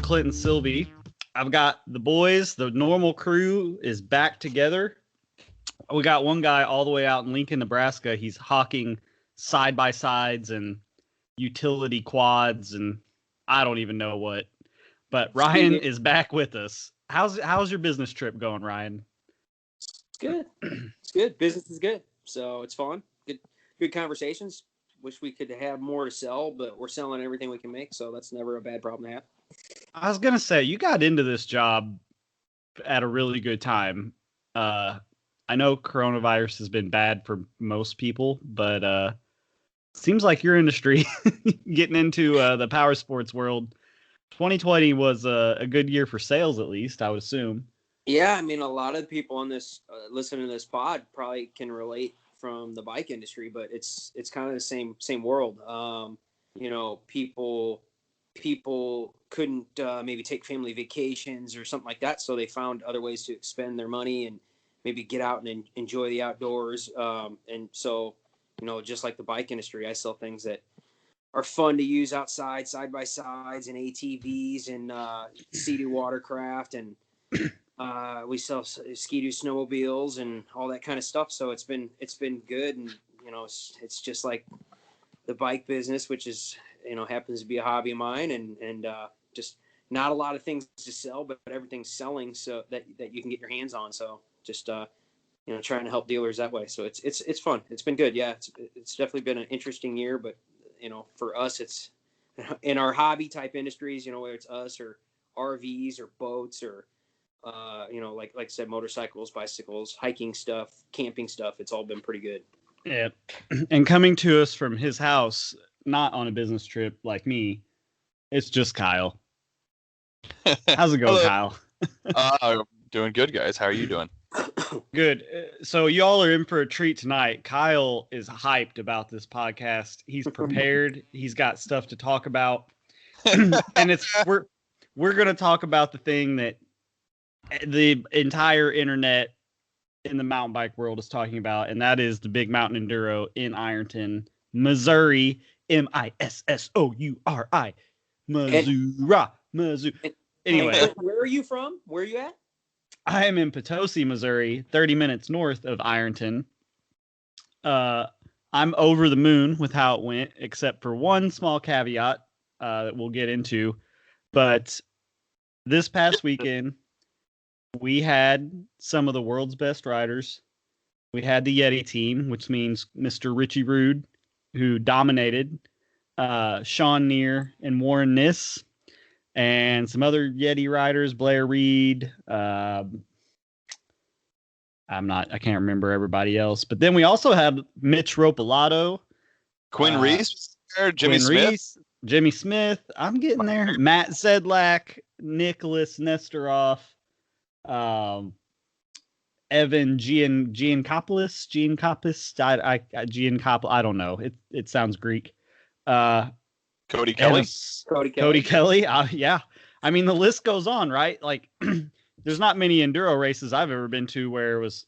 Clinton Sylvie. I've got the boys. The normal crew is back together. We got one guy all the way out in Lincoln, Nebraska. He's hawking side-by-sides and utility quads and I don't even know what. But Ryan is back with us. How's your business trip going, Ryan? It's good. It's good. Business is good. So it's fun. Good conversations. Wish we could have more to sell, but we're selling everything we can make, so that's never a bad problem to have. I was gonna say you got into this job at a really good time. I know coronavirus has been bad for most people, but seems like your industry getting into the power sports world. 2020 was a good year for sales, at least I would assume. Yeah, I mean, a lot of people on this listening to this pod probably can relate from the bike industry, but it's kind of the same world. You know, people couldn't maybe take family vacations or something like that, so they found other ways to expend their money and maybe get out and enjoy the outdoors. And so, you know, just like the bike industry, I sell things that are fun to use outside, side by sides and ATVs and Sea-Doo watercraft, and we sell Ski-Doo snowmobiles and all that kind of stuff. So it's been good, and you know, it's just like the bike business, which is, you know, happens to be a hobby of mine, and just not a lot of things to sell, but everything's selling so that you can get your hands on. So just you know, trying to help dealers that way. So it's fun. It's been good. Yeah, it's definitely been an interesting year, but you know, for us, it's in our hobby type industries, you know, whether it's us or RVs or boats or you know, like I said, motorcycles, bicycles, hiking stuff, camping stuff. It's all been pretty good. Yeah. And coming to us from his house, not on a business trip like me, it's just Kyle. How's it going, Kyle? Doing good, guys. How are you doing? Good. So y'all are in for a treat tonight. Kyle is hyped about this podcast. He's prepared. He's got stuff to talk about. And we're going to talk about the thing that the entire internet in the mountain bike world is talking about, and that is the Big Mountain Enduro in Ironton, Missouri. Missouri. Missouri. Anyway, where are you from? Where are you at? I am in Potosi, Missouri, 30 minutes north of Ironton. I'm over the moon with how it went, except for one small caveat that we'll get into. But this past weekend, we had some of the world's best riders. We had the Yeti team, which means Mr. Richie Rude, who dominated, Sean Neer and Warren Niss, and some other Yeti riders, Blair Reed. I can't remember everybody else. But then we also had Mitch Ropalato, Quinn Reese, Jimmy Smith. Jimmy Smith. I'm getting there. Matt Zedlak, Nicholas Nestoroff, Evan Giancopoulos. I don't know. It sounds Greek. Cody Kelly. Cody Kelly. Yeah. I mean, the list goes on, right? Like, there's not many enduro races I've ever been to where it was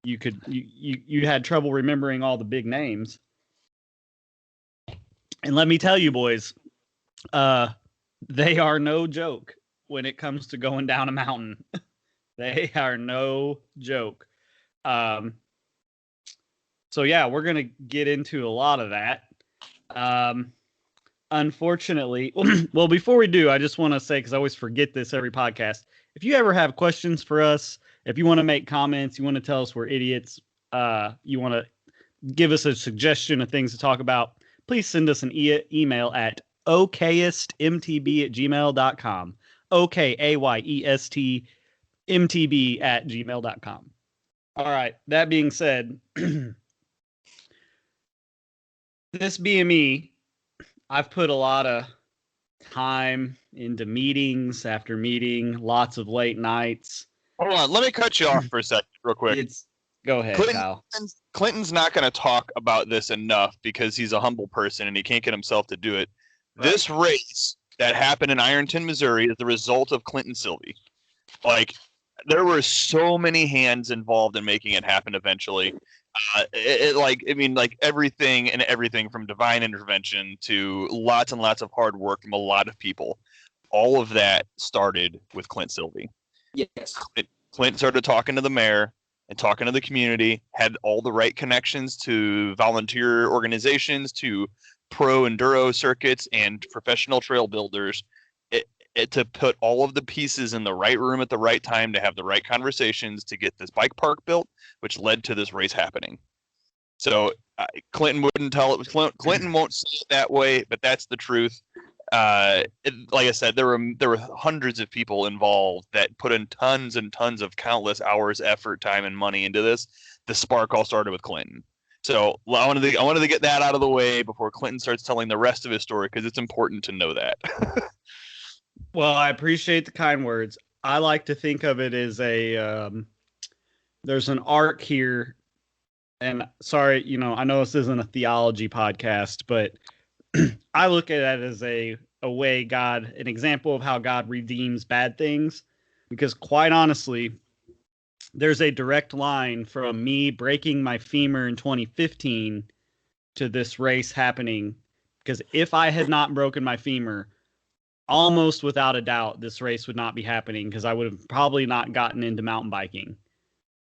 you had trouble remembering all the big names. And let me tell you, boys, they are no joke when it comes to going down a mountain. They are no joke. So yeah, we're gonna get into a lot of that. Unfortunately, well, before we do, I just want to say, because I always forget this every podcast, if you ever have questions for us, if you want to make comments, you want to tell us we're idiots, you want to give us a suggestion of things to talk about, please send us an email at okayestmtb@gmail.com. okayestmtb@gmail.com. All right, that being said, this BME, I've put a lot of time into meetings after meeting, lots of late nights. Hold on, let me cut you off for a second, real quick. Go ahead, Kyle. Clinton's not going to talk about this enough because he's a humble person and he can't get himself to do it. Right. This race that happened in Ironton, Missouri, is the result of Clinton Sylvie. Like, there were so many hands involved in making it happen eventually. Everything from divine intervention to lots and lots of hard work from a lot of people. all of that started with Clint Sylvie. Yes. Clint started talking to the mayor and talking to the community, had all the right connections to volunteer organizations, to pro enduro circuits and professional trail builders, to put all of the pieces in the right room at the right time, to have the right conversations, to get this bike park built, which led to this race happening. So Clinton wouldn't tell it. Clinton won't say it that way, but that's the truth. Like I said, there were hundreds of people involved that put in tons and tons of countless hours, effort, time, and money into this. The spark all started with Clinton. So I wanted to get that out of the way before Clinton starts telling the rest of his story, because it's important to know that. Well, I appreciate the kind words. I like to think of it as there's an arc here. And sorry, I know this isn't a theology podcast, but I look at it as a way an example of how God redeems bad things. Because quite honestly, there's a direct line from me breaking my femur in 2015 to this race happening. Because if I had not broken my femur, almost without a doubt, this race would not be happening, because I would have probably not gotten into mountain biking.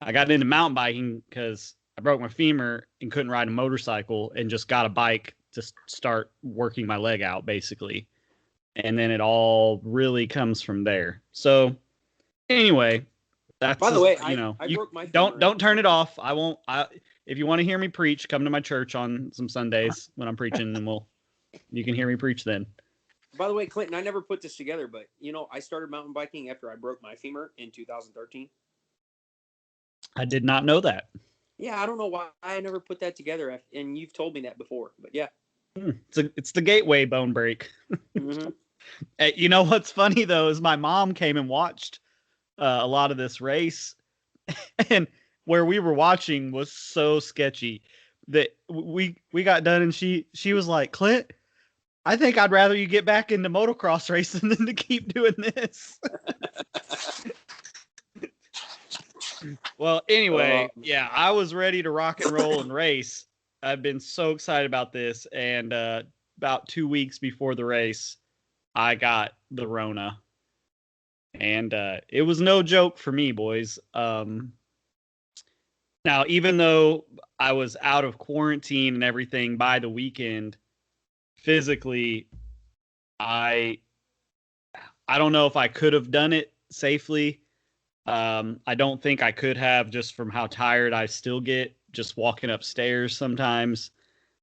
I got into mountain biking because I broke my femur and couldn't ride a motorcycle, and just got a bike to start working my leg out, basically. And then it all really comes from there. So anyway, that's, by the way, I broke my femur. don't turn it off. I won't. If you want to hear me preach, come to my church on some Sundays when I'm preaching, and you can hear me preach then. By the way, Clinton, I never put this together, but I started mountain biking after I broke my femur in 2013. I did not know that. Yeah, I don't know why I never put that together, and you've told me that before, but yeah. It's the gateway bone break. Mm-hmm. You know what's funny though is my mom came and watched a lot of this race, and where we were watching was so sketchy that we got done, and she was like, "Clint, I think I'd rather you get back into motocross racing than to keep doing this." Well, anyway, yeah, I was ready to rock and roll and race. I've been so excited about this, and about 2 weeks before the race, I got the Rona, and it was no joke for me, boys. Now, even though I was out of quarantine and everything by the weekend, physically, I don't know if I could have done it safely. I don't think I could have, just from how tired I still get just walking upstairs sometimes.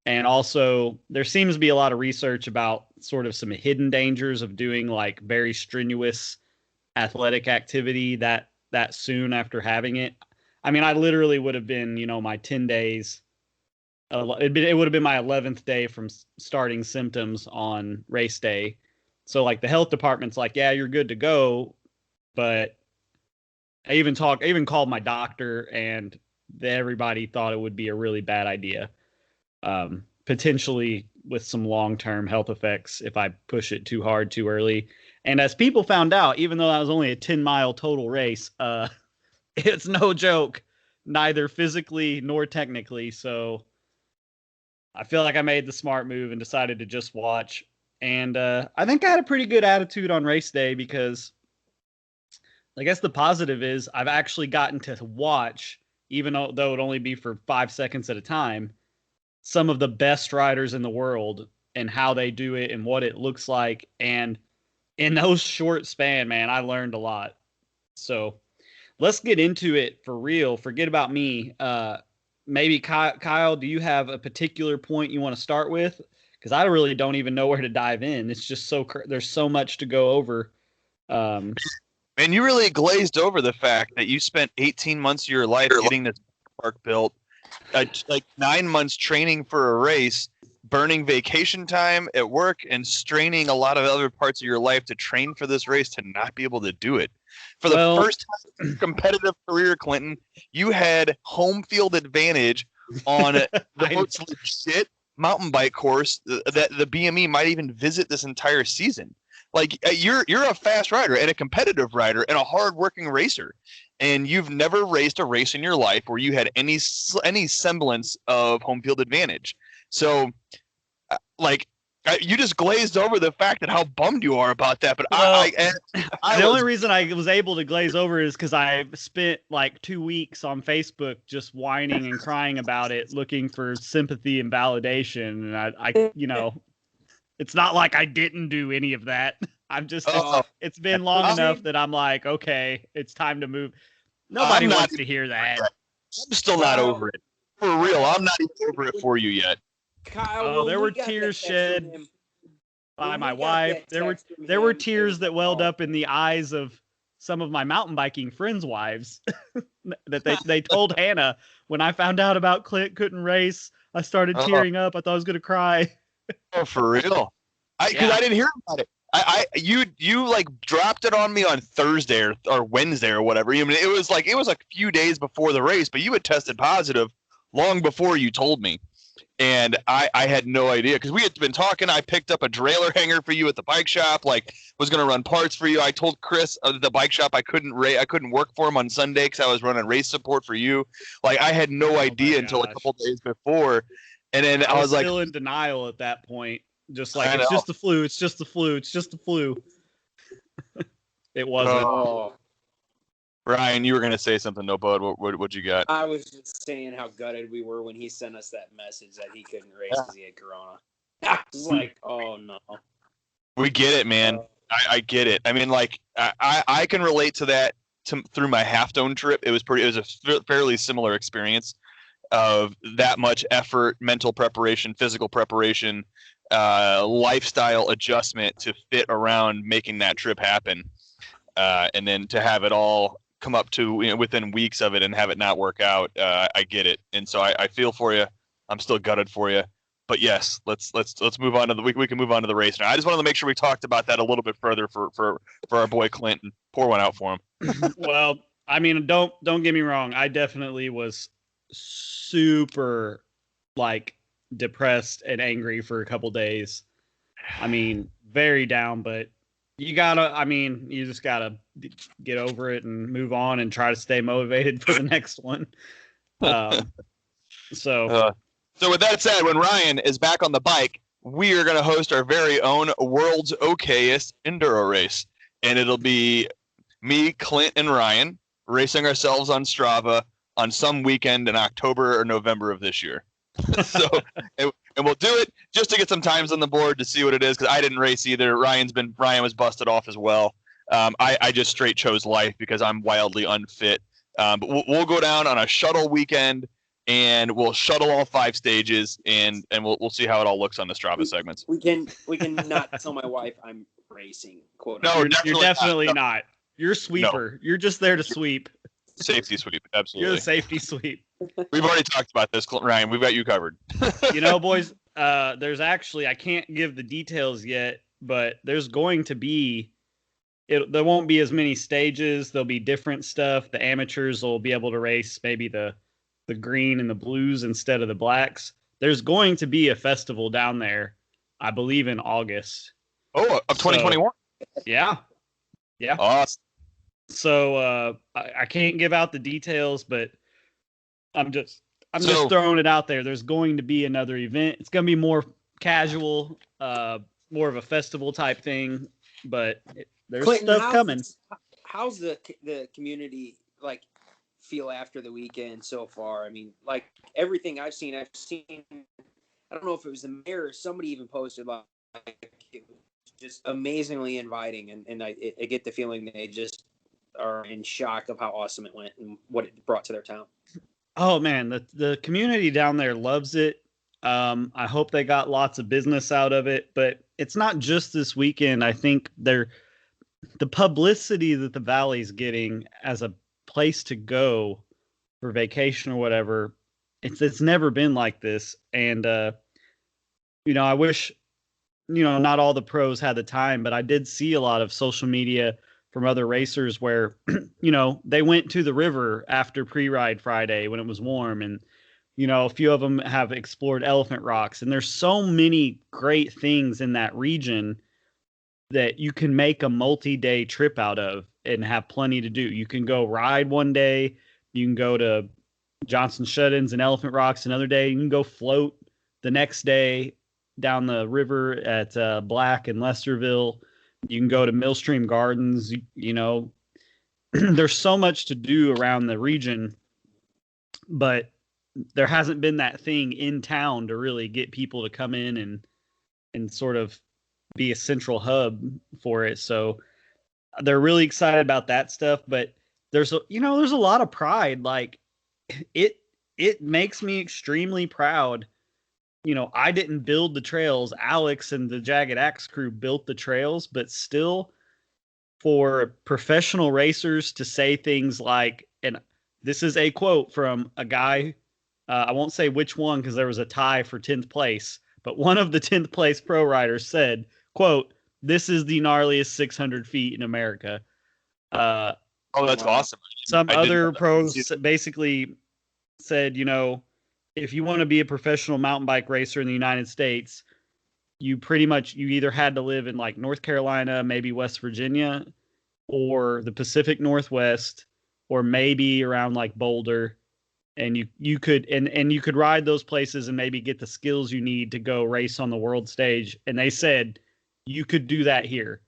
And also, there seems to be a lot of research about sort of some hidden dangers of doing like very strenuous athletic activity that soon after having it. I mean, I literally would have been, my 10 days. It would have been my 11th day from starting symptoms on race day. So like the health department's like, yeah, you're good to go. But I even called my doctor, and everybody thought it would be a really bad idea. Potentially with some long-term health effects if I push it too hard too early. And as people found out, even though that was only a 10-mile total race, it's no joke, neither physically nor technically. So I feel like I made the smart move and decided to just watch. And I think I had a pretty good attitude on race day, because I guess the positive is I've actually gotten to watch, even though it would only be for 5 seconds at a time, some of the best riders in the world and how they do it and what it looks like. And in those short span, man, I learned a lot. So let's get into it for real. Forget about me. Maybe Kyle, do you have a particular point you want to start with? Because I really don't even know where to dive in. It's just there's so much to go over. Man, you really glazed over the fact that you spent 18 months of your life getting this park built, like 9 months training for a race, burning vacation time at work, and straining a lot of other parts of your life to train for this race to not be able to do it. For the first time in your competitive career, Clinton, you had home field advantage on the most legit mountain bike course that the BME might even visit this entire season. Like, you're a fast rider and a competitive rider and a hard-working racer, and you've never raced a race in your life where you had any semblance of home field advantage. So, like, You just glazed over the fact that how bummed you are about that. But Well, I the was, only reason I was able to glaze over is because I spent like 2 weeks on Facebook just whining and crying about it, looking for sympathy and validation. And I it's not like I didn't do any of that. I'm just, Oh. it's been long enough that I'm like, okay, it's time to move. Nobody I'm not wants to hear that. I'm still not over it. For real, I'm not even over it for you yet. Kyle, Oh, there when were we got that tears text from shed him- by when my we got wife. that There were text from there were him, it tears was that welled like, up in the eyes of some of my mountain biking friends' wives that they told Hannah when I found out about Clint couldn't race. I started tearing up. I thought I was gonna cry. Oh, for real? Because Yeah. I didn't hear about it. You like dropped it on me on Thursday or Wednesday or whatever. I mean, it was a few days before the race, but you had tested positive long before you told me. And I had no idea because we had been talking. I picked up a trailer hanger for you at the bike shop, like was going to run parts for you. I told Chris at the bike shop I couldn't work for him on Sunday because I was running race support for you. Like I had no idea until a couple days before. And then I was like, still in denial at that point. Just like, I it's know. just the flu. It's just the flu. It's just the flu. It wasn't. oh, Ryan, you were going to say something, no, bud. What you got? I was just saying how gutted we were when he sent us that message that he couldn't race because he had corona. I was like, oh no. We get it, man. I get it. I mean, like I can relate to that through my Half Dome trip. It was a fairly similar experience of that much effort, mental preparation, physical preparation, lifestyle adjustment to fit around making that trip happen, and then to have it all come up to within weeks of it and have it not work out. I get it, and so I feel for you. I'm still gutted for you. But yes, let's move on to the we can move on to the race now. I just wanted to make sure we talked about that a little bit further for our boy Clinton. Pour one out for him. Well, I mean, don't get me wrong. I definitely was super like depressed and angry for a couple days. I mean, very down, but you just gotta get over it and move on and try to stay motivated for the next one. So with that said, when Ryan is back on the bike, we are going to host our very own World's Okayest Enduro race. And it'll be me, Clint, and Ryan racing ourselves on Strava on some weekend in October or November of this year. And we'll do it just to get some times on the board to see what it is, because I didn't race either. Ryan was busted off as well. I just straight chose life because I'm wildly unfit. But we'll go down on a shuttle weekend, and we'll shuttle all 5 stages, and we'll see how it all looks on the Strava segments. We can not tell my wife I'm racing. Quote. No, you're definitely not. You're sweeper. No. You're just there to sweep. Safety sweep, absolutely. You're the safety sweep. We've already talked about this, Ryan. We've got you covered. Boys, there's actually, I can't give the details yet, but there's going to be, there won't be as many stages. There'll be different stuff. The amateurs will be able to race maybe the green and the blues instead of the blacks. There's going to be a festival down there, I believe in August. Oh, of 2021? Yeah. Awesome. So I can't give out the details, but I'm just throwing it out there. There's going to be another event. It's going to be more casual, more of a festival type thing, but there's Clinton, stuff coming. How's the community like feel after the weekend so far? I mean, like everything I've seen, I don't know if it was the mayor or somebody even posted like it was just amazingly inviting, and I get the feeling they just are in shock of how awesome it went and what it brought to their town. Oh man, the community down there loves it. I hope they got lots of business out of it, but it's not just this weekend. I think the publicity that the Valley's getting as a place to go for vacation or whatever, it's never been like this. And I wish not all the pros had the time, but I did see a lot of social media from other racers where they went to the river after pre-ride Friday when it was warm, and a few of them have explored Elephant Rocks, and there's so many great things in that region that you can make a multi-day trip out of and have plenty to do. You can go ride one day, you can go to Johnson Shut-ins and Elephant Rocks another day, you can go float the next day. down the river at Black and Lesterville. You can go to Millstream Gardens. You know, there's so much to do around the region, but there hasn't been that thing in town to really get people to come in and sort of be a central hub for it. So they're really excited about that stuff, but there's a lot of pride. Like it makes me extremely proud. You know, I didn't build the trails. Alex and the Jagged Axe crew built the trails, but still, for professional racers to say things like, and this is a quote from a guy, I won't say which one because there was a tie for 10th place, but one of the 10th place pro riders said, quote, "This is the gnarliest 600 feet in America." Oh, that's awesome. Some other pros basically said, you know, if you want to be a professional mountain bike racer in the United States, you either had to live in like North Carolina, maybe West Virginia, or the Pacific Northwest, or maybe around like Boulder. And you could ride those places and maybe get the skills you need to go race on the world stage. And they said you could do that here.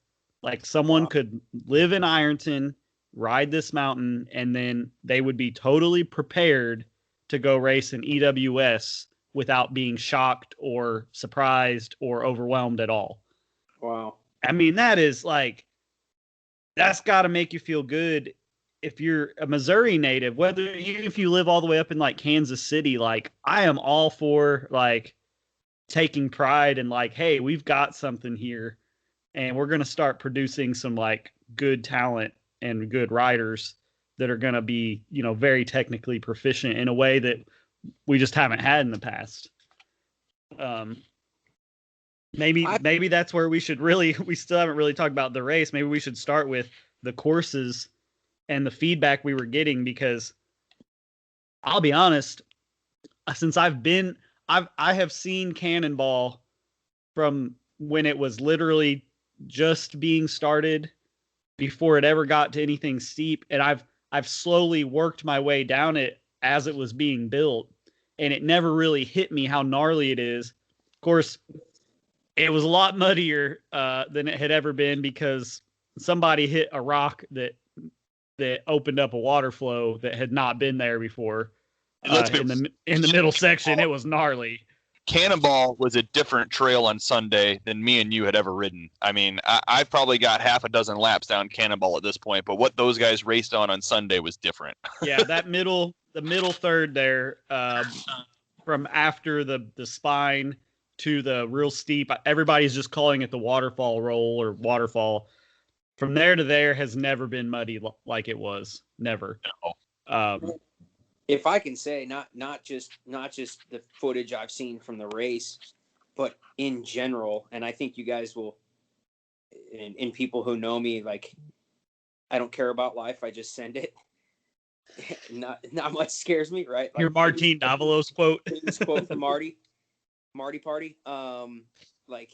Like someone could live in Ironton, ride this mountain, and then they would be totally prepared to go race in EWS without being shocked or surprised or overwhelmed at all. Wow. I mean, that's got to make you feel good. If you're a Missouri native, even if you live all the way up in like Kansas City, like I am all for like taking pride in like, hey, we've got something here and we're going to start producing some like good talent and good riders that are going to be, you know, very technically proficient in a way that we just haven't had in the past. Maybe that's where we still haven't really talked about the race. Maybe we should start with the courses and the feedback we were getting, because I'll be honest, since I have seen Cannonball from when it was literally just being started before it ever got to anything steep. And I've slowly worked my way down it as it was being built, and it never really hit me how gnarly it is. Of course, it was a lot muddier than it had ever been because somebody hit a rock that opened up a water flow that had not been there before. In the middle section, it was gnarly. Cannonball was a different trail on Sunday than me and you had ever ridden. I mean, I've probably got half a dozen laps down Cannonball at this point, but what those guys raced on Sunday was different. Yeah, the middle third there, from after the spine to the real steep, everybody's just calling it the waterfall roll or waterfall. From there to there has never been muddy like it was. Never. No. If I can say, not just the footage I've seen from the race, but in general, and I think you guys will, and people who know me, like, I don't care about life. I just send it. Not much scares me, right? Like, your Martin Davalos quote. This quote from Marty Party. Like,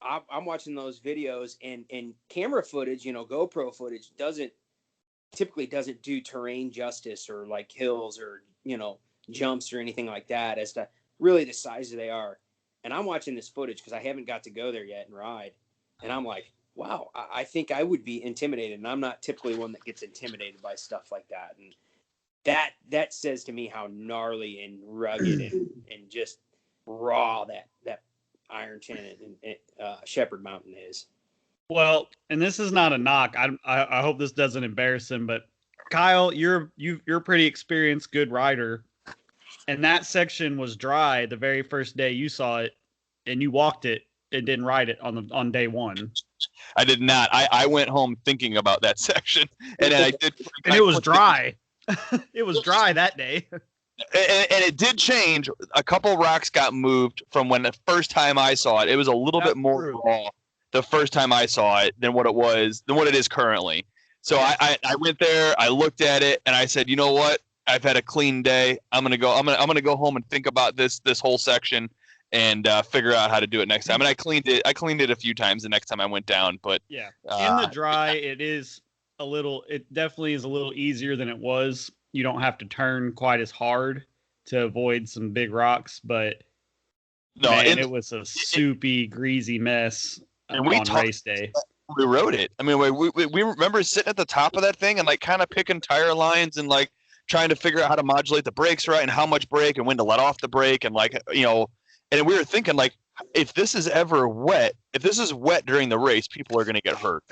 I'm watching those videos and camera footage, you know, GoPro footage typically doesn't do terrain justice or like hills or, you know, jumps or anything like that as to really the size they are. And I'm watching this footage because I haven't got to go there yet and ride. And I'm like, wow, I think I would be intimidated. And I'm not typically one that gets intimidated by stuff like that. And that says to me how gnarly and rugged and just raw that Ironton and Shepherd Mountain is. Well, and this is not a knock. I hope this doesn't embarrass him, but Kyle, you're a pretty experienced, good rider, and that section was dry the very first day you saw it, and you walked it and didn't ride it on day one. I did not. I went home thinking about that section, and then I did. And it was dry. It was dry that day. And it did change. A couple rocks got moved from when the first time I saw it. It was a little bit more raw the first time I saw it than what it is currently. So I went there, I looked at it, and I said, you know what? I've had a clean day. I'm gonna go home and think about this whole section and figure out how to do it next time. And I cleaned it a few times the next time I went down. But yeah, in the dry, it definitely is a little easier than it was. You don't have to turn quite as hard to avoid some big rocks, but No, Man, it was a soupy, greasy mess and we on race day. We rode it. I mean, we remember sitting at the top of that thing and like kind of picking tire lines and like trying to figure out how to modulate the brakes right and how much brake and when to let off the brake and like, you know, and we were thinking like, if this is ever wet, if this is wet during the race, people are going to get hurt.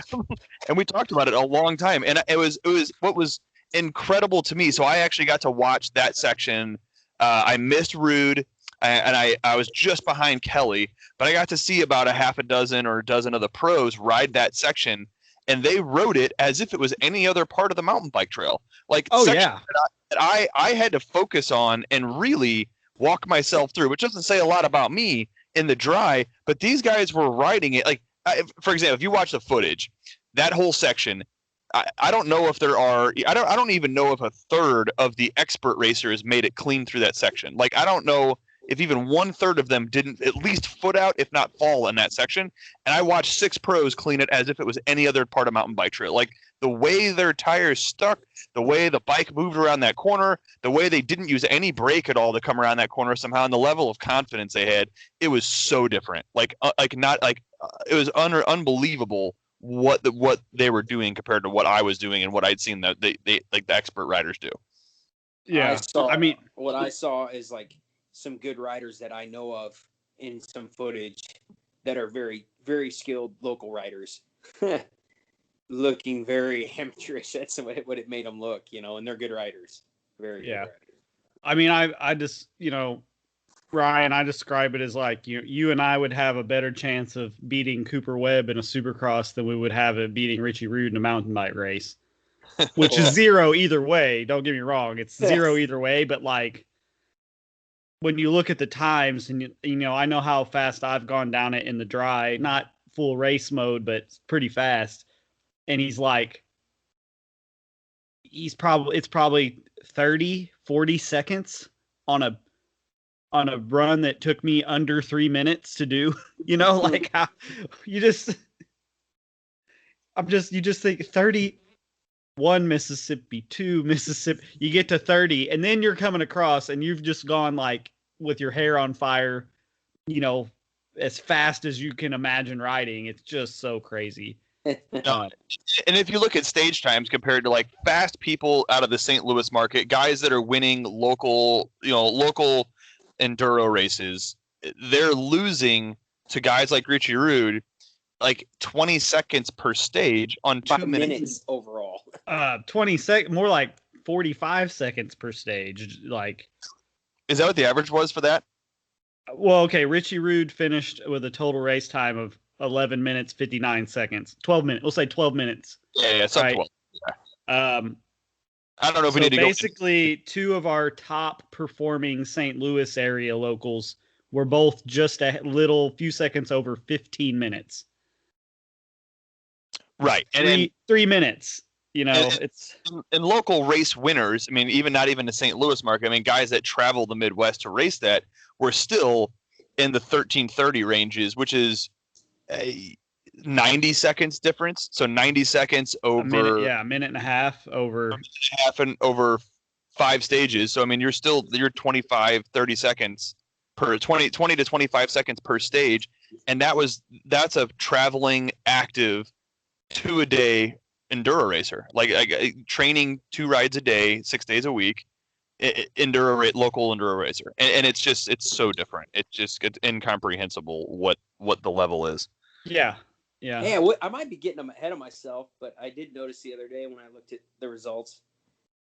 And we talked about it a long time. And it was what was incredible to me. So I actually got to watch that section. I missed Rude. And I was just behind Kelly, but I got to see about a half a dozen or a dozen of the pros ride that section, and they rode it as if it was any other part of the mountain bike trail. Like, yeah, that I had to focus on and really walk myself through, which doesn't say a lot about me in the dry, but these guys were riding it. Like, for example, if you watch the footage, that whole section, I don't know if there are. I don't even know if a third of the expert racers made it clean through that section. Like, I don't know if even 1/3 of them didn't at least foot out, if not fall in that section. And I watched 6 pros clean it as if it was any other part of mountain bike trail. Like the way their tires stuck, the way the bike moved around that corner, the way they didn't use any brake at all to come around that corner somehow, and the level of confidence they had, it was so different. It was unbelievable what they were doing compared to what I was doing and what I'd seen that they like the expert riders do. Yeah, what I saw is like some good riders that I know of in some footage that are very, very skilled local riders looking very amateurish. That's what it made them look, you know, and they're good riders. Very good riders. I mean, I just, you know, Ryan, I describe it as like you and I would have a better chance of beating Cooper Webb in a supercross than we would have of beating Richie Rude in a mountain bike race, which is 0 either way. Don't get me wrong. It's 0 either way, but like, when you look at the times and, you know, I know how fast I've gone down it in the dry, not full race mode, but pretty fast. And it's probably 30, 40 seconds on a run that took me under 3 minutes to do, you know, like how you just think 31 Mississippi, 2 Mississippi, you get to 30 and then you're coming across and you've just gone like with your hair on fire, you know, as fast as you can imagine riding. It's just so crazy. No, and if you look at stage times compared to like fast people out of the St. Louis market, guys that are winning local enduro races, they're losing to guys like Richie Rude like 20 seconds per stage on 2 minutes overall. 20 seconds, more like 45 seconds per stage. Like, is that what the average was for that? Well, okay, Richie Rude finished with a total race time of 11 minutes 59 seconds. 12 minutes. We'll say 12 minutes. Yeah, it's right? 12. Yeah. I don't know if we need to basically, 2 of our top performing St. Louis area locals were both just a few seconds over 15 minutes. Right. And 3 minutes. You know, it's in local race winners. I mean, not even the St. Louis market. I mean, guys that travel the Midwest to race that were still in the 13:30 ranges, which is a 90 seconds difference. So 90 seconds over a minute and a half over and over 5 stages. So I mean, you're 25-30 seconds per 20 to 25 seconds per stage, and that's a traveling active 2-a-day enduro racer, like training 2 rides a day, 6 days a week, local enduro racer, and it's so different. It's incomprehensible what the level is. Yeah. I might be getting ahead of myself, but I did notice the other day when I looked at the results.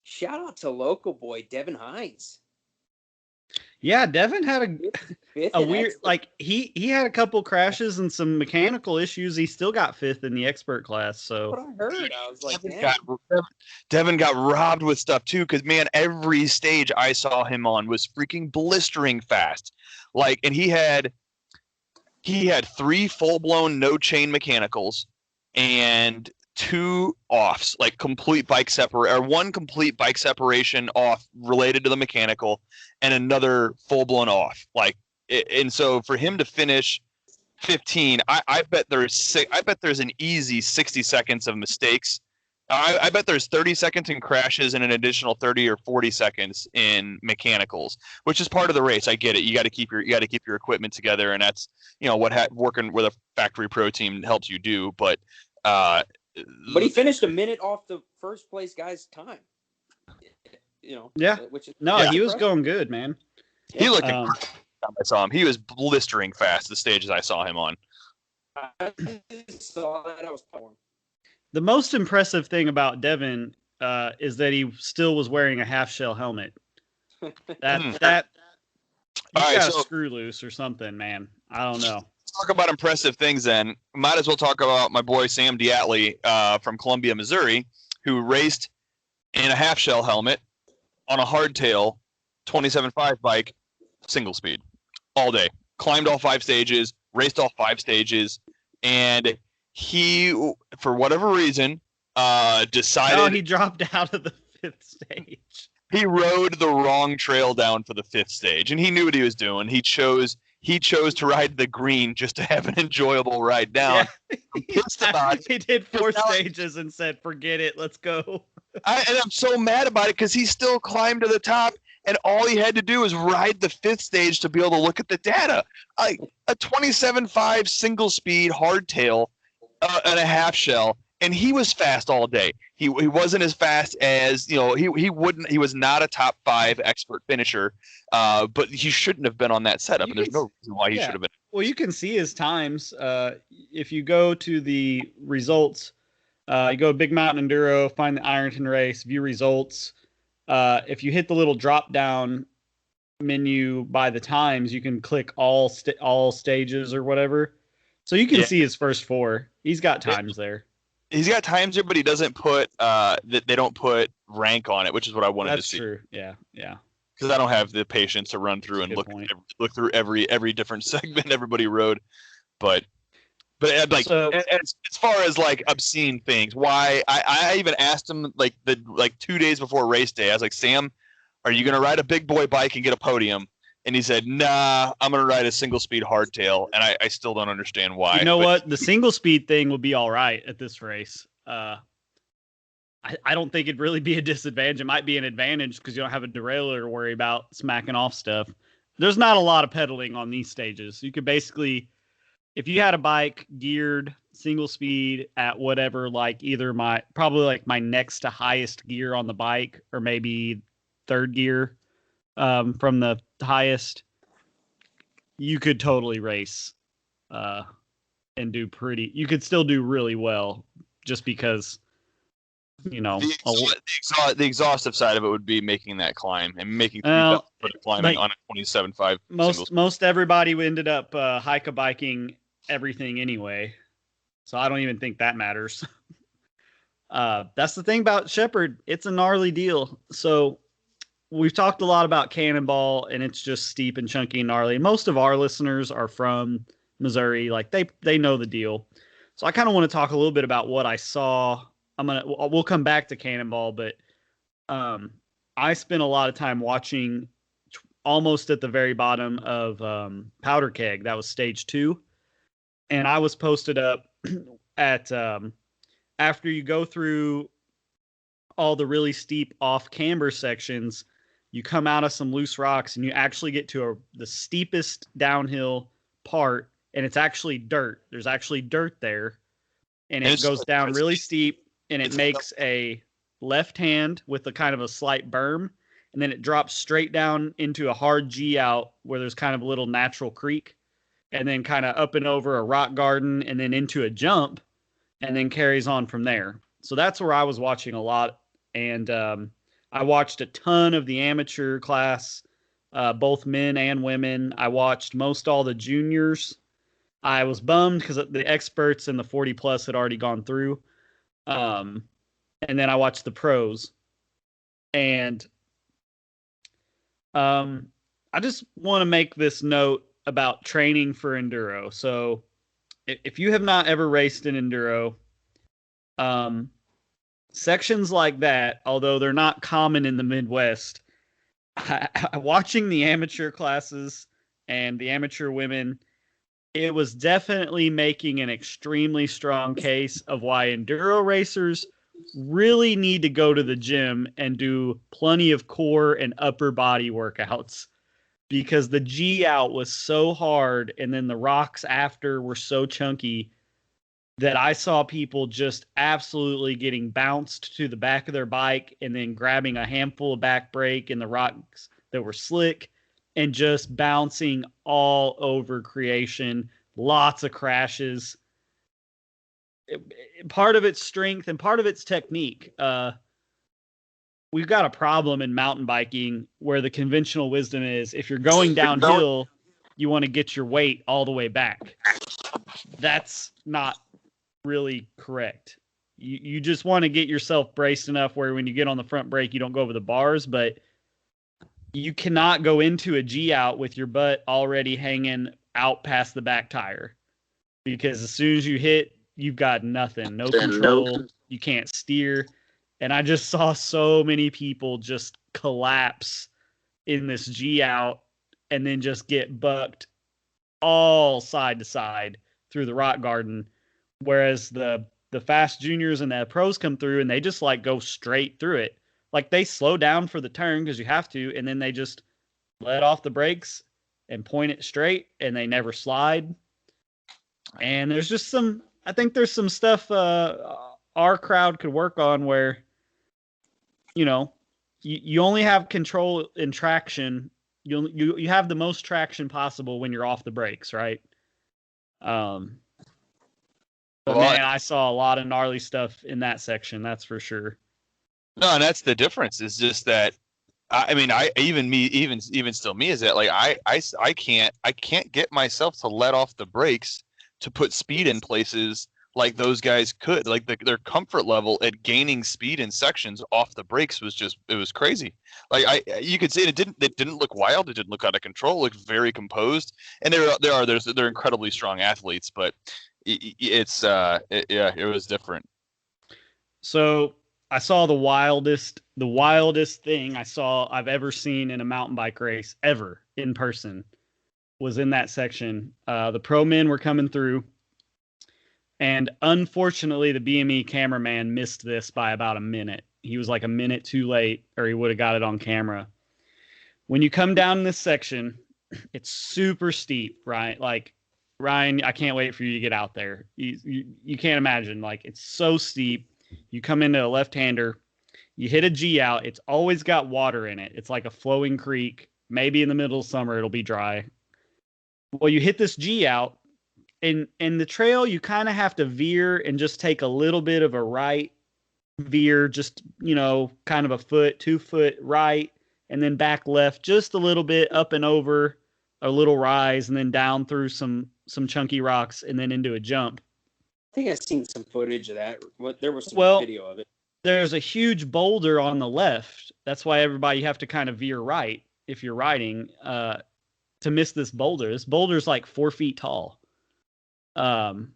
Shout out to local boy Devin Hines. Yeah, Devin had a weird, like he had a couple crashes and some mechanical issues. He still got 5th in the expert class. So what I heard, I was like, Devin got robbed with stuff too. Because man, every stage I saw him on was freaking blistering fast. Like, and he had 3 full-blown no chain mechanicals and 2 offs, like complete bike one complete bike separation off related to the mechanical, and another full-blown off. Like, and so for him to finish 15, I bet there's an easy 60 seconds of mistakes I bet there's 30 seconds in crashes and an additional 30 or 40 seconds in mechanicals, which is part of the race. I get it. You got to keep your equipment together, and that's what working with a factory pro team helps you do. But he finished a minute off the first place guy's time. Yeah. Which is he was going good, man. He looked incredible. I saw him. He was blistering fast the stages I saw him on. I saw that. I was torn. The most impressive thing about Devin is that he still was wearing a half shell helmet. That got a screw loose or something, man. I don't know. Let's talk about impressive things then. Might as well talk about my boy Sam Diatley from Columbia, Missouri, who raced in a half shell helmet on a hardtail 27.5 bike, single speed, all day. Climbed all 5 stages, raced all 5 stages, and he, for whatever reason, decided... No, he dropped out of the 5th stage. He rode the wrong trail down for the 5th stage, and he knew what he was doing. He chose to ride the green just to have an enjoyable ride down. Yeah. He did 4 stages and said, forget it, let's go. And I'm so mad about it because he still climbed to the top, and all he had to do was ride the 5th stage to be able to look at the data. Like a 27.5 single speed hardtail and a half shell, and he was fast all day. He wasn't as fast as he was not a top 5 expert finisher, but he shouldn't have been on that setup, and there's no reason why he should have been. Well, you can see his times. If you go to the results, you go to Big Mountain Enduro, find the Ironton race, view results. If you hit the little drop down menu by the times, you can click all stages or whatever. So you can see his first 4. He's got times there. He's got times there, but he doesn't put they don't put rank on it, which is what I wanted to see. That's true. Yeah. Because I don't have the patience to run through and look through every different segment everybody rode. But like as far as like obscene things, why I even asked him like 2 days before race day, I was like, Sam, are you gonna ride a big boy bike and get a podium? And he said, nah, I'm gonna ride a single speed hardtail, and I still don't understand why. You know what? The single speed thing will be all right at this race. I don't think it'd really be a disadvantage. It might be an advantage because you don't have a derailleur to worry about smacking off stuff. There's not a lot of pedaling on these stages. You could basically, if you had a bike geared single speed at whatever, like either my next to highest gear on the bike, or maybe 3rd gear from the highest, you could totally race and do you could still do really well, just because the exhaustive side of it would be making that climb and making 3,000 foot climbing on a 27.5. Most everybody ended up hike-a-biking everything anyway, so I don't even think that matters. That's the thing about Shepherd. It's a gnarly deal. So we've talked a lot about Cannonball, and it's just steep and chunky and gnarly. Most of our listeners are from Missouri. Like they know the deal. So I kind of want to talk a little bit about what I saw. We'll come back to Cannonball, but I spent a lot of time watching almost at the very bottom of Powder Keg. That was stage 2. And I was posted up at after you go through all the really steep off camber sections, you come out of some loose rocks and you actually get to the steepest downhill part, and it's actually dirt. There's actually dirt there, and it goes down really steep, and it makes a left hand with a kind of a slight berm, and then it drops straight down into a hard G out where there's kind of a little natural creek, and then kind of up and over a rock garden, and then into a jump, and then carries on from there. So that's where I was watching a lot. And I watched a ton of the amateur class, both men and women. I watched most all the juniors. I was bummed because the experts and the 40 plus had already gone through. And then I watched the pros. And I just want to make this note about training for enduro. So if you have not ever raced an enduro, sections like that, although they're not common in the Midwest, watching the amateur classes and the amateur women, it was definitely making an extremely strong case of why enduro racers really need to go to the gym and do plenty of core and upper body workouts, because the G out was so hard and then the rocks after were so chunky that I saw people just absolutely getting bounced to the back of their bike and then grabbing a handful of back brake in the rocks that were slick and just bouncing all over creation. Lots of crashes. Part of its strength and part of its technique. We've got a problem in mountain biking where the conventional wisdom is if you're going downhill, you want to get your weight all the way back. That's not really correct. You just want to get yourself braced enough where when you get on the front brake, you don't go over the bars, but you cannot go into a G out with your butt already hanging out past the back tire, because as soon as you hit, you've got nothing, no control, you can't steer. And I just saw so many people just collapse in this G out and then just get bucked all side to side through the rock garden. Whereas the fast juniors and the pros come through and they just like go straight through it. Like they slow down for the turn because you have to, and then they just let off the brakes and point it straight, and they never slide. And there's just I think there's some stuff our crowd could work on where, you only have control in traction. You have the most traction possible when you're off the brakes, right? But man, I saw a lot of gnarly stuff in that section. That's for sure. No, and that's the difference. Is just that. I mean, even still me is that like I can't get myself to let off the brakes to put speed in places like those guys could. Like their comfort level at gaining speed in sections off the brakes was it was crazy. Like you could say it didn't look wild. It didn't look out of control. It looked very composed. And they're incredibly strong athletes, but it was different. So I saw the wildest thing I've ever seen in a mountain bike race ever in person was in that section. The pro men were coming through, and unfortunately the BME cameraman missed this by about a minute. He was like a minute too late, or he would have got it on camera. When you come down this section, it's super steep, right? Like, Ryan, I can't wait for you to get out there. You can't imagine. Like, it's so steep. You come into a left-hander, you hit a G out. It's always got water in it. It's like a flowing creek. Maybe in the middle of summer, it'll be dry. Well, you hit this G out, and the trail, you kind of have to veer and just take a little bit of a right veer, just, kind of a foot, 2 foot right, and then back left just a little bit, up and over a little rise, and then down through some chunky rocks, and then into a jump. I think I've seen some footage of that. There was some video of it. There's a huge boulder on the left. That's why you have to kind of veer right if you're riding to miss this boulder. This boulder's like 4 feet tall. Well,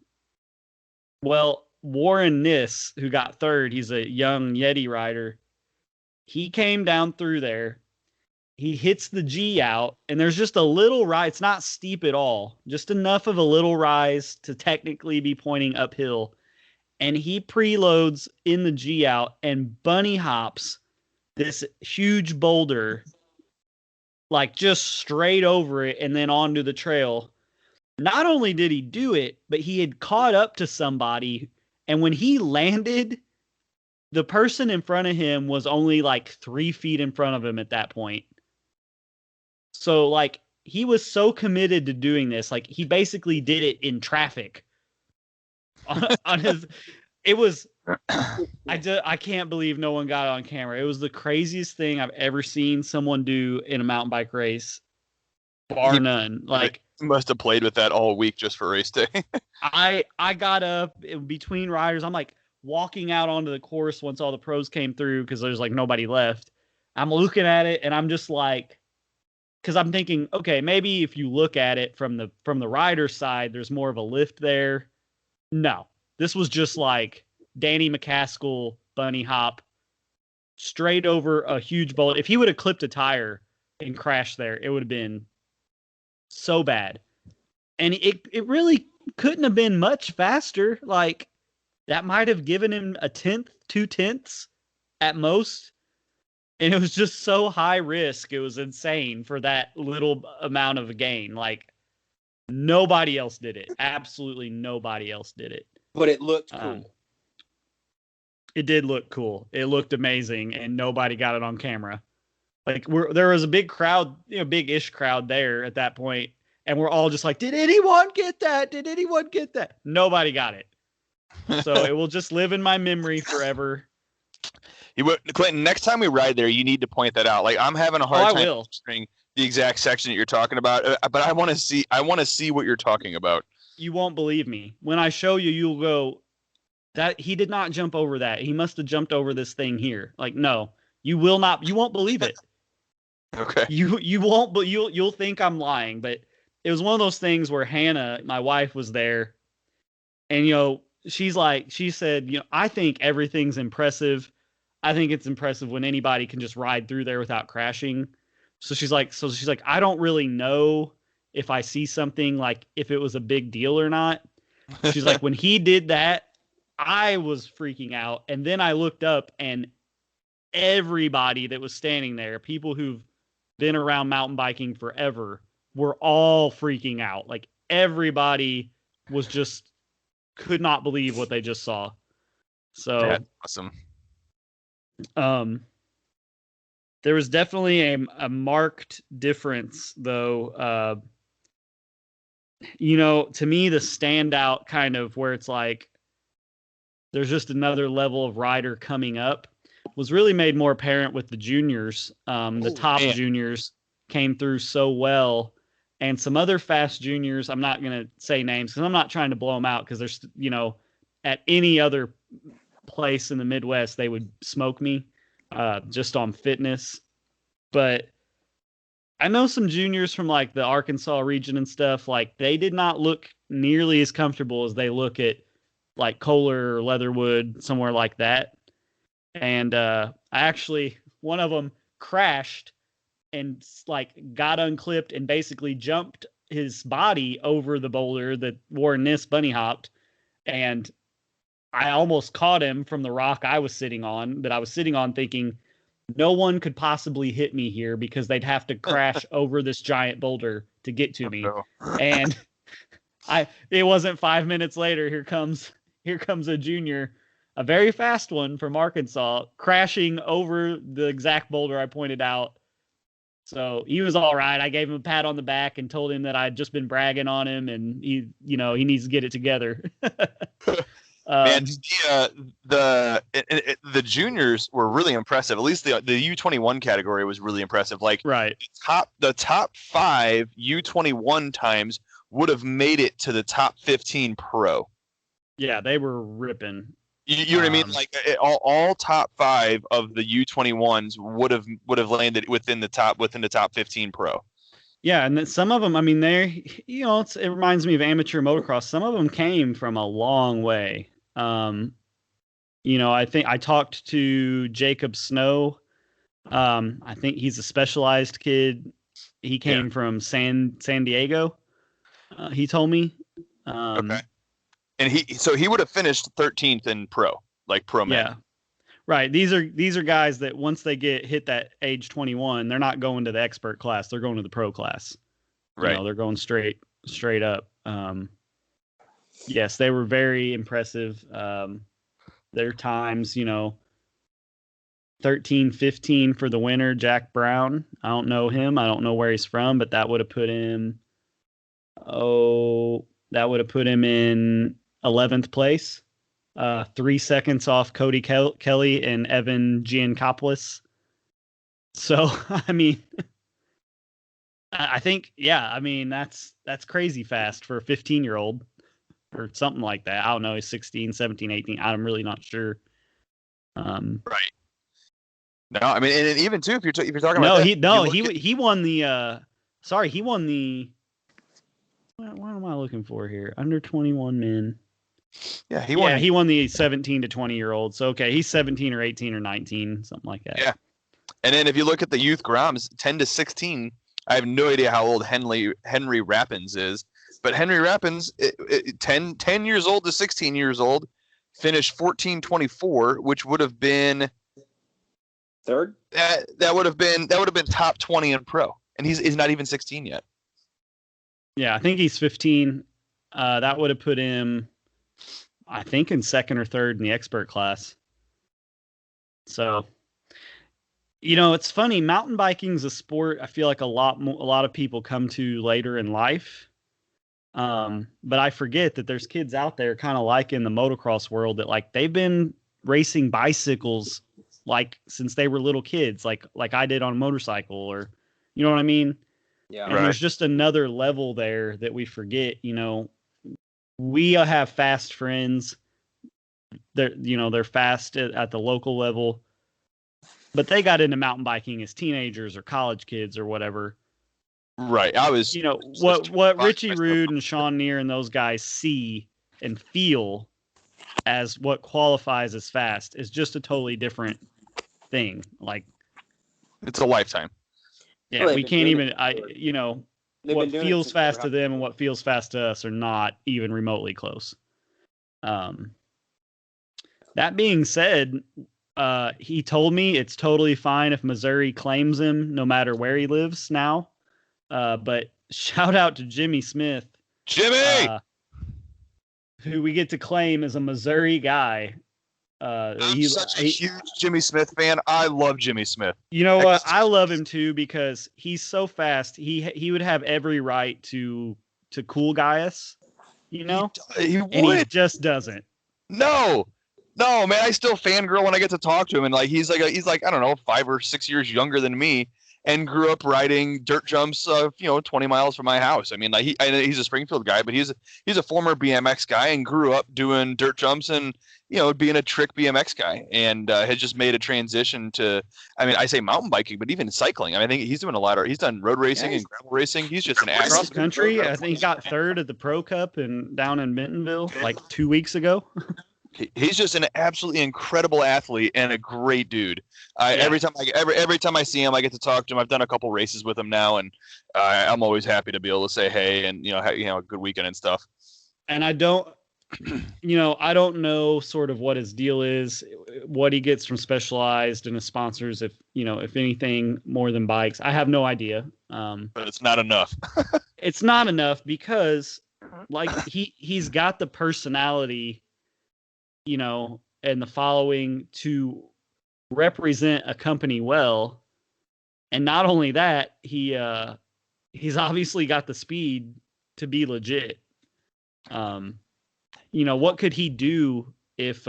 Warren Niss, who got third, he's a young Yeti rider. He came down through there. He hits the G out, and there's just a little rise. It's not steep at all, just enough of a little rise to technically be pointing uphill. And he preloads in the G out and bunny hops this huge boulder, like just straight over it and then onto the trail. Not only did he do it, but he had caught up to somebody. And when he landed, the person in front of him was only like 3 feet in front of him at that point. So, like, he was so committed to doing this. Like, he basically did it in traffic. On his, it was, I can't believe no one got it on camera. It was the craziest thing I've ever seen someone do in a mountain bike race, bar none. Like, must have played with that all week just for race day. I got up between riders. I'm like walking out onto the course once all the pros came through because there's like nobody left. I'm looking at it and I'm just like, because I'm thinking, okay, maybe if you look at it from the rider's side, there's more of a lift there. No, this was just like Danny McCaskill bunny hop straight over a huge boulder. If he would have clipped a tire and crashed there, it would have been so bad. And it really couldn't have been much faster. Like, that might have given him a tenth, 2/10 at most. And it was just so high risk. It was insane for that little amount of a gain. Like, nobody else did it. Absolutely nobody else did it. But it looked cool. It did look cool. It looked amazing, and nobody got it on camera. Like, there was a big crowd, big-ish crowd there at that point, and we're all just like, did anyone get that? Did anyone get that? Nobody got it. So it will just live in my memory forever. Clinton, next time we ride there, you need to point that out. Like, I'm having a hard time picturing the exact section that you're talking about, but I want to see what you're talking about. You won't believe me. When I show you, you'll go, that he did not jump over that. He must have jumped over this thing here. Like, no, you will not. You won't believe it. Okay. You won't, but you'll think I'm lying. But it was one of those things where Hannah, my wife, was there, and she said, I think everything's impressive. I think it's impressive when anybody can just ride through there without crashing. So she's like, I don't really know if I see something, like if it was a big deal or not. She's like, when he did that, I was freaking out. And then I looked up, and everybody that was standing there, people who've been around mountain biking forever, were all freaking out. Like, everybody was just could not believe what they just saw. So that's awesome. There was definitely a marked difference, though. To me, the standout kind of where it's like there's just another level of rider coming up was really made more apparent with the juniors. The top juniors came through so well, and some other fast juniors, I'm not going to say names because I'm not trying to blow them out, because there's, at any other place in the Midwest, they would smoke me just on fitness. But I know some juniors from like the Arkansas region and stuff, like they did not look nearly as comfortable as they look at like Kohler or Leatherwood, somewhere like that. And one of them crashed and like got unclipped and basically jumped his body over the boulder that Warren Niss bunny hopped. And I almost caught him from the rock I was sitting on, thinking no one could possibly hit me here because they'd have to crash over this giant boulder to get to me. And it wasn't 5 minutes later. Here comes a junior, a very fast one from Arkansas, crashing over the exact boulder I pointed out. So he was all right. I gave him a pat on the back and told him that I'd just been bragging on him, and he needs to get it together. Man, the juniors were really impressive. At least the U21 category was really impressive. Like, right, the top 5 U21 times would have made it to the top 15 pro. Yeah, they were ripping. You know what I mean? Like, all top 5 of the U21s would have landed within the top 15 pro. Yeah, and then some of them, I mean, it reminds me of amateur motocross. Some of them came from a long way. I think I talked to Jacob Snow. I think he's a Specialized kid. He came from San Diego. He told me. Okay. And he would have finished 13th in pro, like pro man. Yeah. Right. These are guys that once they hit that age 21, they're not going to the expert class. They're going to the pro class. Right. They're going straight up. Yes, they were very impressive. Their times, 13, 15 for the winner, Jack Brown. I don't know him. I don't know where he's from, but that would have put him in 11th place. 3 seconds off Cody Kelly and Evan Giancopoulos. So, I mean, I think, that's crazy fast for a 15-year-old or something like that. I don't know. He's 16, 17, 18. I'm really not sure. Right. No, I mean, and even too, if you're talking about he won the, he won the, what am I looking for here? Under 21 men. Yeah, he won. Yeah, he won the 17 to 20-year-old. So, okay, he's 17 or 18 or 19, something like that. Yeah. And then if you look at the youth Groms, 10 to 16, I have no idea how old Henry Rappins is. But Henry Rappins, 10 years old to 16 years old, finished 14:24, which would have been third. That would have been top 20 in pro, and he's not even 16 yet. Yeah, I think he's 15. That would have put him, I think, in second or third in the expert class. So, it's funny. Mountain biking is a sport I feel like a lot of people come to later in life. But I forget that there's kids out there kind of like in the motocross world that like they've been racing bicycles like since they were little kids, like I did on a motorcycle, or you know what I mean? Yeah. And there's just another level there that we forget. We have fast friends. They're fast at the local level, but they got into mountain biking as teenagers or college kids or whatever. Right. I was, what Richie Rude and Sean Neer and those guys see and feel as what qualifies as fast is just a totally different thing. Like, it's a lifetime. Yeah, we can't even. What feels fast to them and what feels fast to us are not even remotely close. That being said, he told me it's totally fine if Missouri claims him, no matter where he lives now. But shout out to Jimmy Smith, who we get to claim as a Missouri guy. I'm such a huge Jimmy Smith fan. I love Jimmy Smith. You know what? I love him too because he's so fast. He would have every right to cool guy us, He and he would. just doesn't. No, man. I still fangirl when I get to talk to him, and like he's like I don't know, 5 or 6 years younger than me, and grew up riding dirt jumps, 20 miles from my house. I mean, like I know he's a Springfield guy, but he's a former BMX guy and grew up doing dirt jumps and being a trick BMX guy, and has just made a transition to, I mean, I say mountain biking, but even cycling. I mean, I think he's doing he's done road racing and gravel racing. He's just an cross country. I think he got third at the Pro Cup down in Bentonville like 2 weeks ago. He's just an absolutely incredible athlete and a great dude. Every time I see him, I get to talk to him. I've done a couple races with him now, and I'm always happy to be able to say hey and a good weekend and stuff. And I don't know sort of what his deal is, what he gets from Specialized and his sponsors, if anything more than bikes. I have no idea. But it's not enough. It's not enough because like he's got the personality, and the following to represent a company well. And not only that, he's obviously got the speed to be legit. What could he do if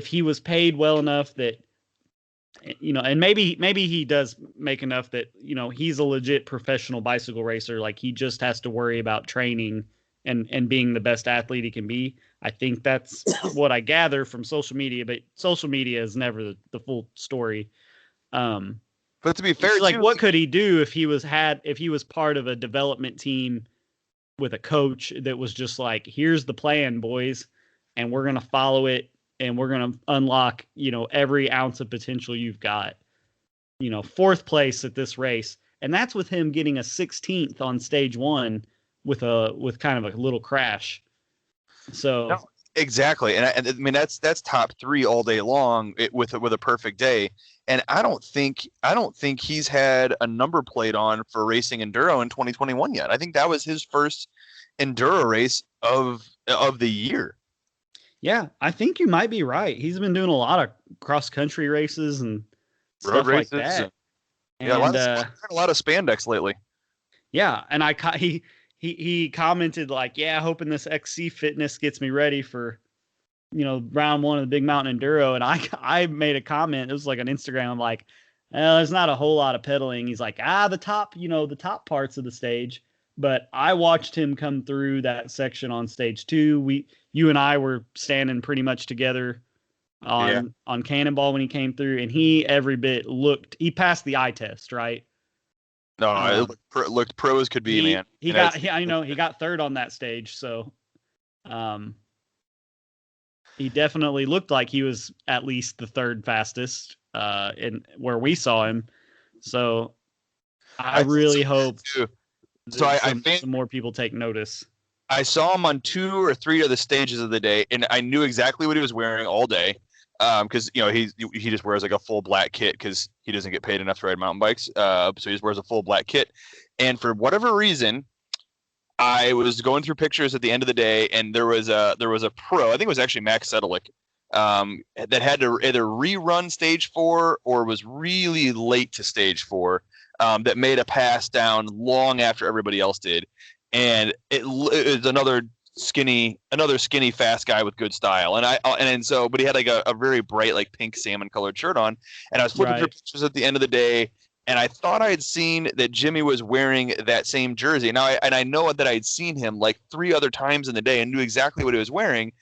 he was paid well enough that, and maybe he does make enough that, he's a legit professional bicycle racer. Like he just has to worry about training and being the best athlete he can be. I think that's what I gather from social media, but social media is never the full story. But to be fair, like what could he do if he was part of a development team with a coach that was just like, here's the plan, boys, and we're going to follow it. And we're going to unlock, every ounce of potential you've got, 4th place at this race. And that's with him getting a 16th on stage 1 with kind of a little crash. So no, exactly. And I mean, that's top 3 all day long with a perfect day. And I don't think he's had a number plate on for racing enduro in 2021 yet. I think that was his first enduro race of the year. Yeah, I think you might be right. He's been doing a lot of cross country races and road stuff races like that. And a lot of spandex lately. Yeah, and he commented like, "Yeah, hoping this XC Fitness gets me ready for, round 1 of the Big Mountain Enduro." And I made a comment. It was like on Instagram. I'm like, there's not a whole lot of pedaling. He's like, the top parts of the stage. But I watched him come through that section on stage 2. You and I were standing pretty much together on Cannonball when he came through, and he passed the eye test, right? No, it looked pro as could be, man. He got 3rd on that stage, so he definitely looked like he was at least the 3rd fastest in where we saw him. So I really hope some more people take notice. I saw him on 2 or 3 of the stages of the day, and I knew exactly what he was wearing all day. Because he just wears like a full black kit because he doesn't get paid enough to ride mountain bikes. So he just wears a full black kit, and for whatever reason, I was going through pictures at the end of the day, and there was a pro. I think it was actually Max Sedelic, that had to either rerun stage 4 or was really late to stage 4. That made a pass down long after everybody else did, and it was another skinny fast guy with good style. But he had like a very bright like pink salmon colored shirt on, and I was flipping through pictures at the end of the day. And I thought I had seen that Jimmy was wearing that same jersey. Now, I know that I had seen him like 3 other times in the day and knew exactly what he was wearing.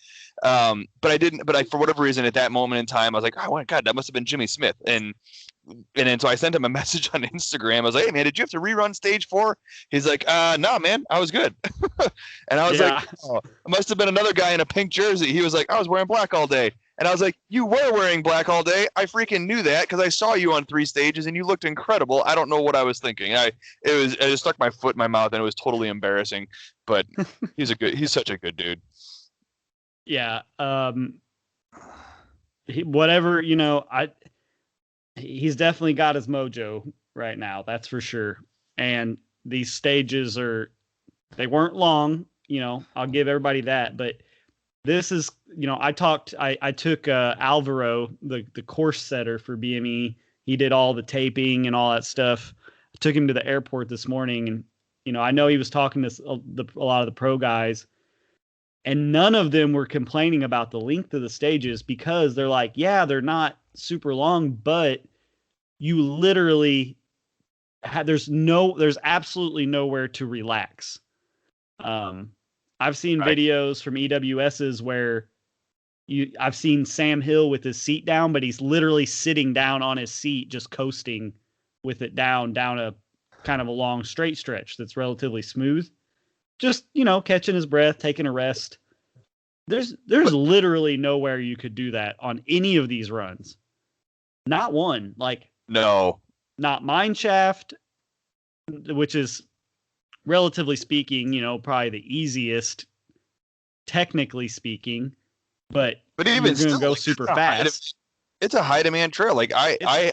But I didn't. But for whatever reason, at that moment in time, I was like, "Oh my God, that must have been Jimmy Smith." And then so I sent him a message on Instagram. I was like, "Hey man, did you have to rerun stage 4?" He's like, "No, man, I was good." And I was like, "Oh, it must have been another guy in a pink jersey." He was like, "I was wearing black all day." And I was like, "You were wearing black all day. I freaking knew that because I saw you on 3 stages and you looked incredible. I don't know what I was thinking. I just stuck my foot in my mouth and it was totally embarrassing. But he's such a good dude." Yeah. He's definitely got his mojo right now. That's for sure. And these stages they weren't long, I'll give everybody that, but this is, I took Alvaro, the course setter for BME. He did all the taping and all that stuff. I took him to the airport this morning, and, I know he was talking to a lot of the pro guys, and none of them were complaining about the length of the stages because they're like, yeah, they're not super long, but you literally there's absolutely nowhere to relax. I've seen videos from EWSs where I've seen Sam Hill with his seat down, but he's literally sitting down on his seat, just coasting with it down a kind of a long straight stretch that's relatively smooth. Just, catching his breath, taking a rest. There's literally nowhere you could do that on any of these runs. Not one. Like, no, not Mineshaft, which is relatively speaking, probably the easiest, technically speaking, but even you're still, going to go super fast. It's a high demand trail. Like I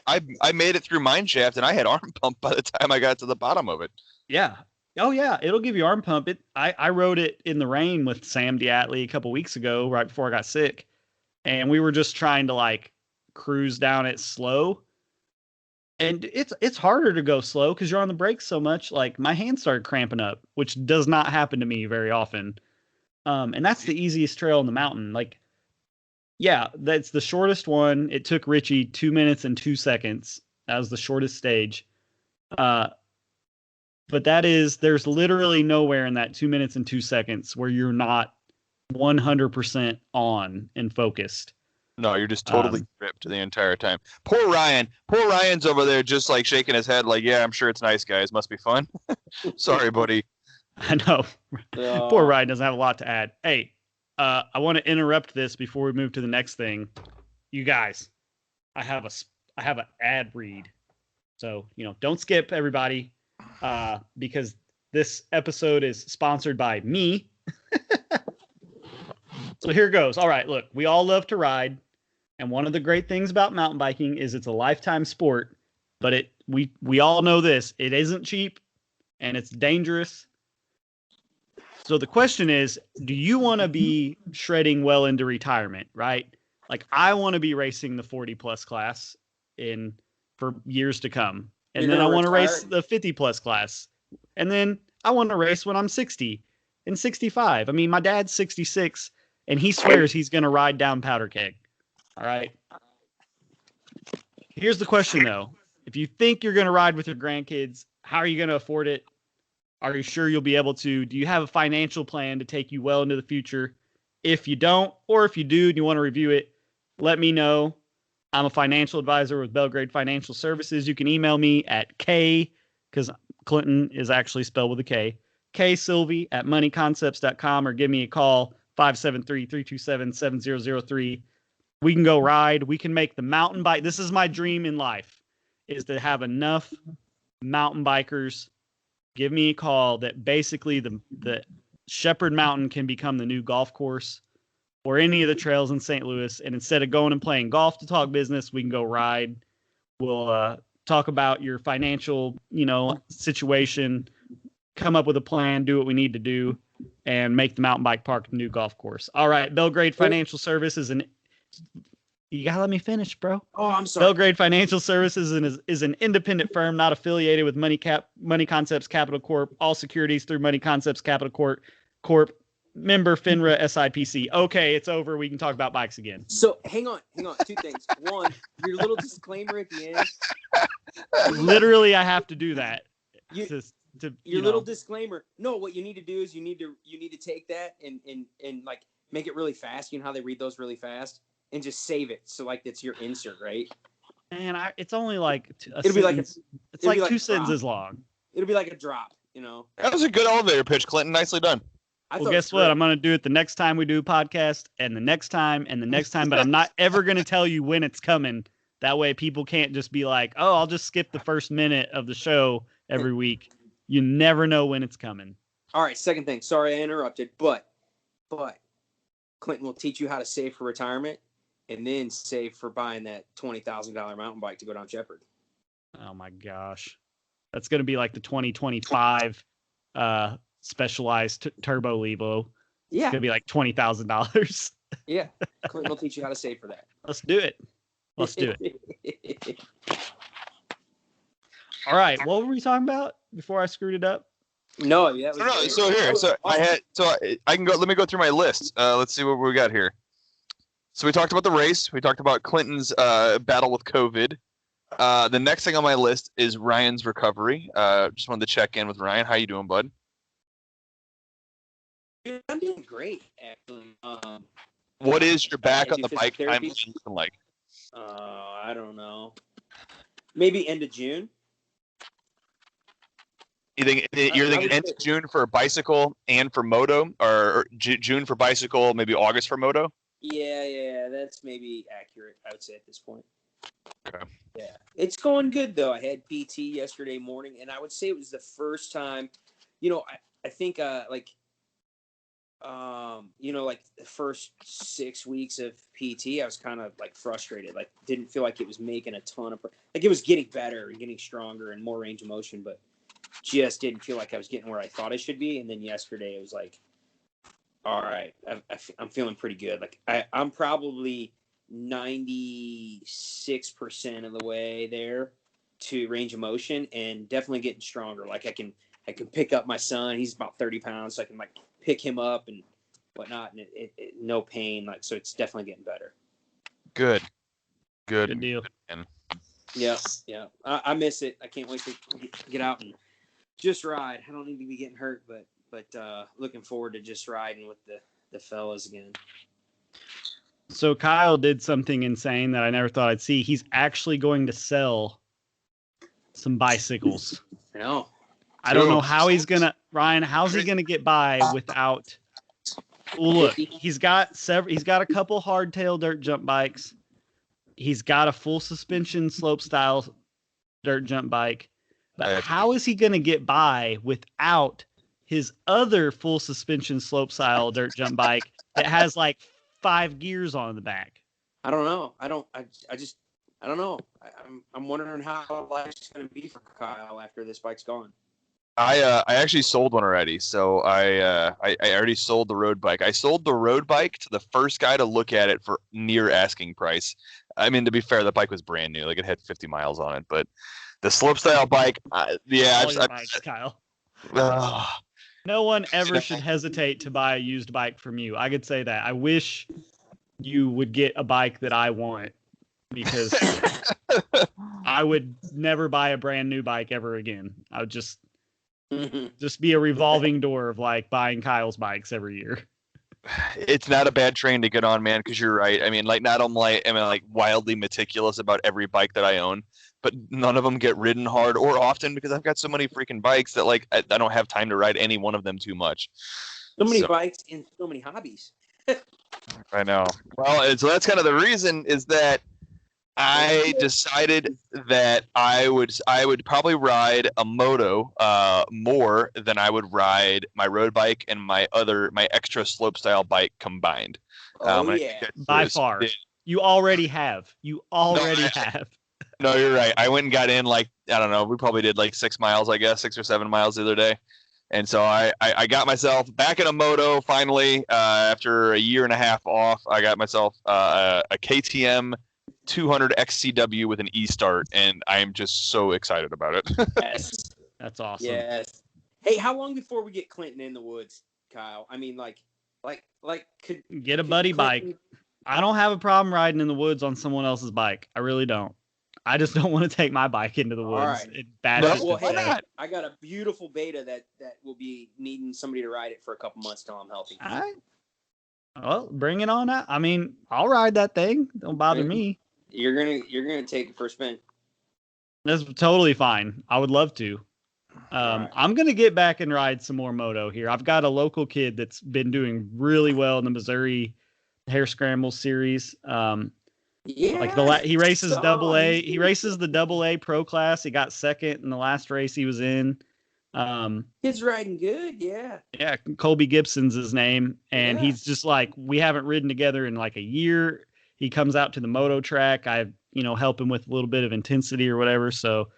made it through Mineshaft and I had arm pump by the time I got to the bottom of it. Yeah. Oh yeah. It'll give you arm pump. I rode it in the rain with Sam Diatley a couple weeks ago, right before I got sick. And we were just trying to like cruise down it slow. And it's harder to go slow because you're on the brakes so much. Like my hands started cramping up, which does not happen to me very often. And that's the easiest trail in the mountain. Like, yeah, that's the shortest one. It took Richie 2 minutes and 2 seconds. That was the shortest stage. But there's literally nowhere in that 2 minutes and 2 seconds where you're not 100% on and focused. No, you're just totally gripped the entire time. Poor Ryan. Poor Ryan's over there just like shaking his head like, yeah, I'm sure it's nice, guys. Must be fun. Sorry, buddy. I know. Poor Ryan doesn't have a lot to add. Hey, I want to interrupt this before we move to the next thing. You guys, I have an ad read. So, don't skip, everybody, because this episode is sponsored by me. So here goes. All right, look, we all love to ride. And one of the great things about mountain biking is it's a lifetime sport, but we all know this. It isn't cheap and it's dangerous. So the question is, do you want to be shredding well into retirement, right? Like I want to be racing the 40 plus class for years to come. And then I want to race the 50 plus class. And then I want to race when I'm 60 and 65. I mean, my dad's 66 and he swears he's going to ride down Powder Keg. All right. Here's the question, though. If you think you're going to ride with your grandkids, how are you going to afford it? Are you sure you'll be able to? Do you have a financial plan to take you well into the future? If you don't, or if you do and you want to review it, let me know. I'm a financial advisor with Belgrade Financial Services. You can email me at K, because Clinton is actually spelled with a K, ksylvie@moneyconcepts.com, or give me a call, 573-327-7003. We can go ride. We can make the mountain bike. This is my dream in life, is to have enough mountain bikers give me a call that basically the Shepherd Mountain can become the new golf course or any of the trails in St. Louis. And instead of going and playing golf to talk business, we can go ride. We'll talk about your financial, situation, come up with a plan, do what we need to do, and make the mountain bike park the new golf course. All right, Belgrade Financial Services you gotta let me finish, bro. Oh, I'm sorry. Belgrade Financial Services is an independent firm not affiliated with Money Concepts Capital Corp. All securities through Money Concepts Capital Corp. Member FINRA SIPC. Okay, it's over. We can talk about bikes again. So hang on. 2 things. One, your little disclaimer at the end. Literally, I have to do that. Your little disclaimer. No, what you need to do is you need to take that and like make it really fast. You know how they read those really fast, and just save it. So like it's your insert, right? Man, it's only like it'll be like it's like 2 sentences long. It'll be like a drop, That was a good elevator pitch, Clinton. Nicely done. Well, guess what? I'm going to do it the next time we do a podcast and the next time and the next time, but I'm not ever going to tell you when it's coming. That way people can't just be like, oh, I'll just skip the first minute of the show every week. You never know when it's coming. All right. Second thing. Sorry I interrupted, but Clinton will teach you how to save for retirement and then save for buying that $20,000 mountain bike to go down Shepherd. Oh my gosh. That's going to be like the 2025 specialized Turbo Levo. Yeah. It's going to be like $20,000. Yeah. Clinton will teach you how to save for that. Let's do it. All right. What were we talking about before I screwed it up? No, yeah. I can go. Let me go through my list. Let's see what we got here. So we talked about the race. We talked about Clinton's battle with COVID. The next thing on my list is Ryan's recovery. Just wanted to check in with Ryan. How you doing, bud? I'm doing great, actually. What is your back on the bike time looking like? I don't know. Maybe end of June. You think you're thinking end of June for a bicycle and for moto, or June for bicycle, maybe August for moto? Yeah, that's maybe accurate. I would say at this point. Okay. Yeah, it's going good though. I had PT yesterday morning, and I would say it was the first time. I think like the first 6 weeks of PT, I was kind of like frustrated. Like, didn't feel like it was making a ton of like it was getting better and getting stronger and more range of motion, but just didn't feel like I was getting where I thought I should be. And then yesterday it was like, all right, I'm feeling pretty good. Like I'm probably 96% of the way there to range of motion and definitely getting stronger. Like I can pick up my son. He's about 30 pounds. So I can like pick him up and whatnot. And it no pain. Like, so it's definitely getting better. Good deal. Yeah. I miss it. I can't wait to get out and just ride. I don't need to be getting hurt, but looking forward to just riding with the fellas again. So Kyle did something insane that I never thought I'd see. He's actually going to sell some bicycles. I know. I don't know how he's gonna, Ryan. How's he gonna get by without? Well, look, he's got a couple hardtail dirt jump bikes. He's got a full suspension slope style dirt jump bike. But how is he gonna get by without his other full suspension slope style dirt jump bike that has like 5 gears on the back? I don't know. I don't know. I'm wondering how life's gonna be for Kyle after this bike's gone. I actually sold one already, so I already sold the road bike. I sold the road bike to the first guy to look at it for near asking price. I mean, to be fair, the bike was brand new, like it had 50 miles on it. But the slopestyle bike, Kyle. No one ever should hesitate to buy a used bike from you. I could say that. I wish you would get a bike that I want, because I would never buy a brand new bike ever again. I would just be a revolving door of like buying Kyle's bikes every year. It's not a bad train to get on, man, because you're right. I mean, like, not only am I like wildly meticulous about every bike that I own, but none of them get ridden hard or often because I've got so many freaking bikes that like I don't have time to ride any one of them too much. So many bikes and so many hobbies. I know. Well, and so that's kind of the reason is that I decided that I would probably ride a moto more than I would ride my road bike and my extra slope style bike combined. Oh I yeah. think By far. You already have. You already have. No, you're right. I went and got in like, I don't know, we probably did like 6 miles, I guess, 6 or 7 miles the other day. And so I got myself back in a moto finally after a year and a half off. I got myself a KTM 200 XCW with an E-start, and I am just so excited about it. Yes. That's awesome. Yes. Hey, how long before we get Clinton in the woods, Kyle? I mean, could Get a buddy Clinton... bike. I don't have a problem riding in the woods on someone else's bike. I really don't. I just don't want to take my bike into the woods. Right. It bashes Well, to hey, death. I got a beautiful beta that will be needing somebody to ride it for a couple months till I'm healthy. All right. Well, bring it on out. I mean, I'll ride that thing. Don't bother me. You're gonna take it for a spin. That's totally fine. I would love to. Right. I'm going to get back and ride some more moto here. I've got a local kid that's been doing really well in the Missouri Hare Scramble series. Yeah. Like he races double A. He races the double A pro class. He got second in the last race he was in. He's riding good. Yeah. Yeah. Colby Gibson's his name. And Yeah. he's just like, we haven't ridden together in like a year. He comes out to the moto track. I, help him with a little bit of intensity or whatever. So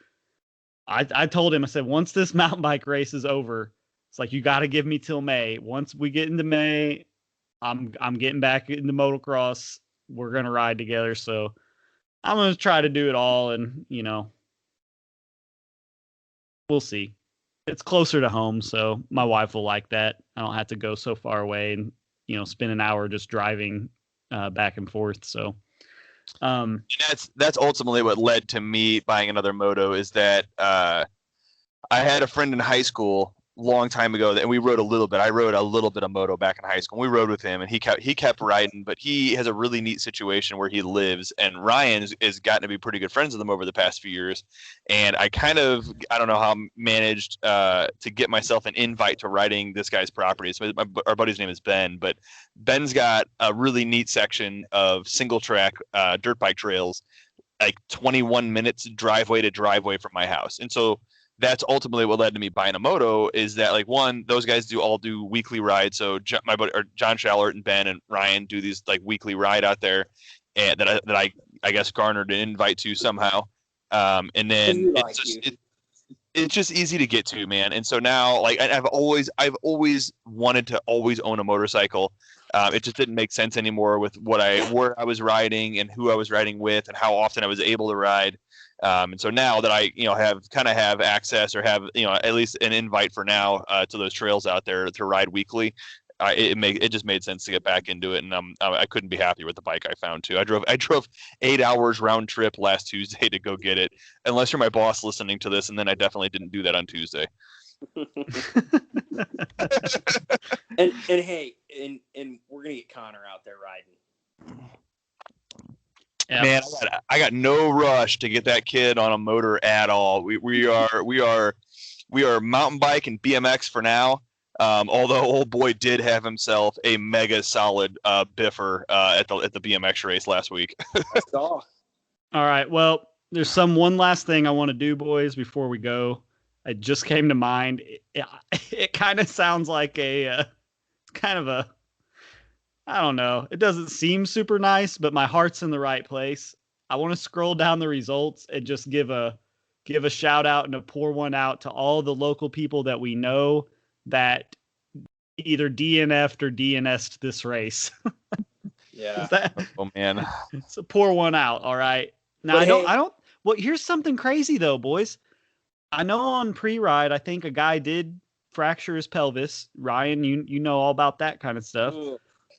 I told him, I said, once this mountain bike race is over, it's like, you got to give me till May. Once we get into May, I'm getting back into motocross. We're going to ride together. So I'm going to try to do it all. And, we'll see. It's closer to home. So my wife will like that. I don't have to go so far away and, spend an hour just driving back and forth. So, that's ultimately what led to me buying another moto is that I had a friend in high school long time ago and we rode a little bit. I rode a little bit of moto back in high school. We rode with him and he kept riding, but he has a really neat situation where he lives, and Ryan has gotten to be pretty good friends with him over the past few years. And I don't know how I managed to get myself an invite to riding this guy's property. So our buddy's name is Ben, but Ben's got a really neat section of single track dirt bike trails, like 21 minutes driveway to driveway from my house. And so that's ultimately what led to me buying a moto is that, like, one, those guys all do weekly rides. So my buddy, or John Shallert and Ben and Ryan do these like weekly ride out there, and that I guess garnered an invite to somehow. And then it's just easy to get to, man. And so now, like, I've always wanted to always own a motorcycle. It just didn't make sense anymore with where I was riding and who I was riding with and how often I was able to ride. And so now that I, have access or have, at least an invite for now to those trails out there to ride weekly, it just made sense to get back into it. And I couldn't be happier with the bike I found too. I drove 8 hours round trip last Tuesday to go get it. Unless you're my boss listening to this, and then I definitely didn't do that on Tuesday. and hey, and we're gonna get Connor out there riding. Yep. Man, I got no rush to get that kid on a motor at all. We are mountain bike and BMX for now. Although old boy did have himself a mega solid biffer at the BMX race last week. All right. Well, there's one last thing I want to do, boys, before we go. It just came to mind. It kind of sounds like I don't know. It doesn't seem super nice, but my heart's in the right place. I want to scroll down the results and just give a shout out and a pour one out to all the local people that we know that either DNF'd or DNS'd this race. Yeah. Oh man. So pour one out. All right. Now I don't. Well, here's something crazy though, boys. I know on pre-ride, I think a guy did fracture his pelvis. Ryan, you know all about that kind of stuff.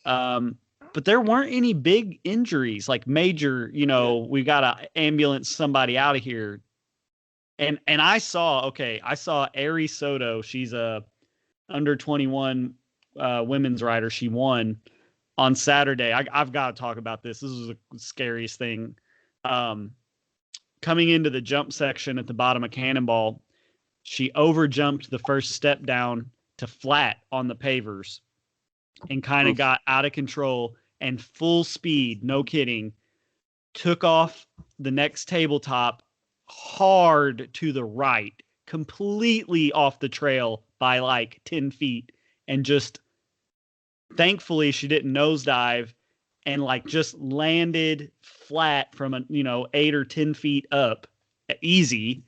But there weren't any big injuries, like major, we got to ambulance somebody out of here. And I saw Ari Soto. She's a under 21 women's rider. She won on Saturday. I've got to talk about this. This was the scariest thing. Coming into the jump section at the bottom of Cannonball, she overjumped the first step down to flat on the pavers and kind of got out of control and full speed, no kidding, took off the next tabletop hard to the right, completely off the trail by like 10 feet, and just thankfully she didn't nosedive and like just landed flat from 8 or 10 feet up easy,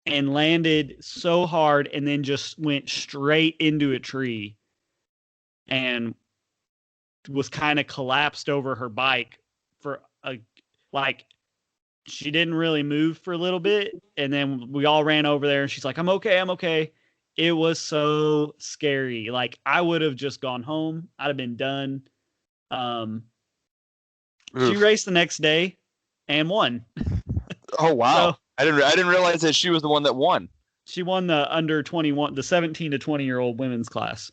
and landed so hard and then just went straight into a tree and was kind of collapsed over her bike for she didn't really move for a little bit, and then we all ran over there and she's like, I'm okay. It was so scary. Like, I would have just gone home. I'd have been done. She raced the next day and won. Oh wow. So, I didn't realize that she was the one that won. She won the under 21, the 17 to 20-year-old women's class.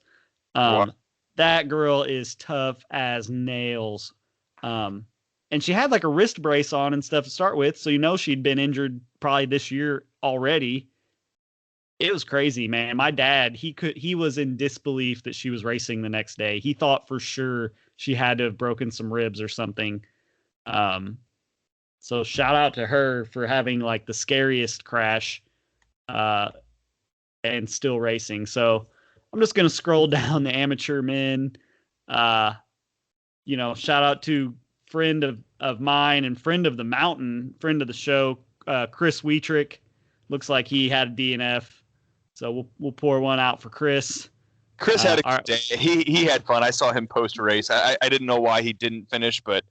Wow. That girl is tough as nails. And she had like a wrist brace on and stuff to start with, so she'd been injured probably this year already. It was crazy, man. My dad, he was in disbelief that she was racing the next day. He thought for sure she had to have broken some ribs or something. So shout out to her for having like the scariest crash and still racing. So I'm just going to scroll down the amateur men. Shout out to friend of mine and friend of the mountain, friend of the show, Chris Wietrick. Looks like he had a DNF. So we'll pour one out for Chris. Chris had a good day. He had fun. I saw him post race. I didn't know why he didn't finish, but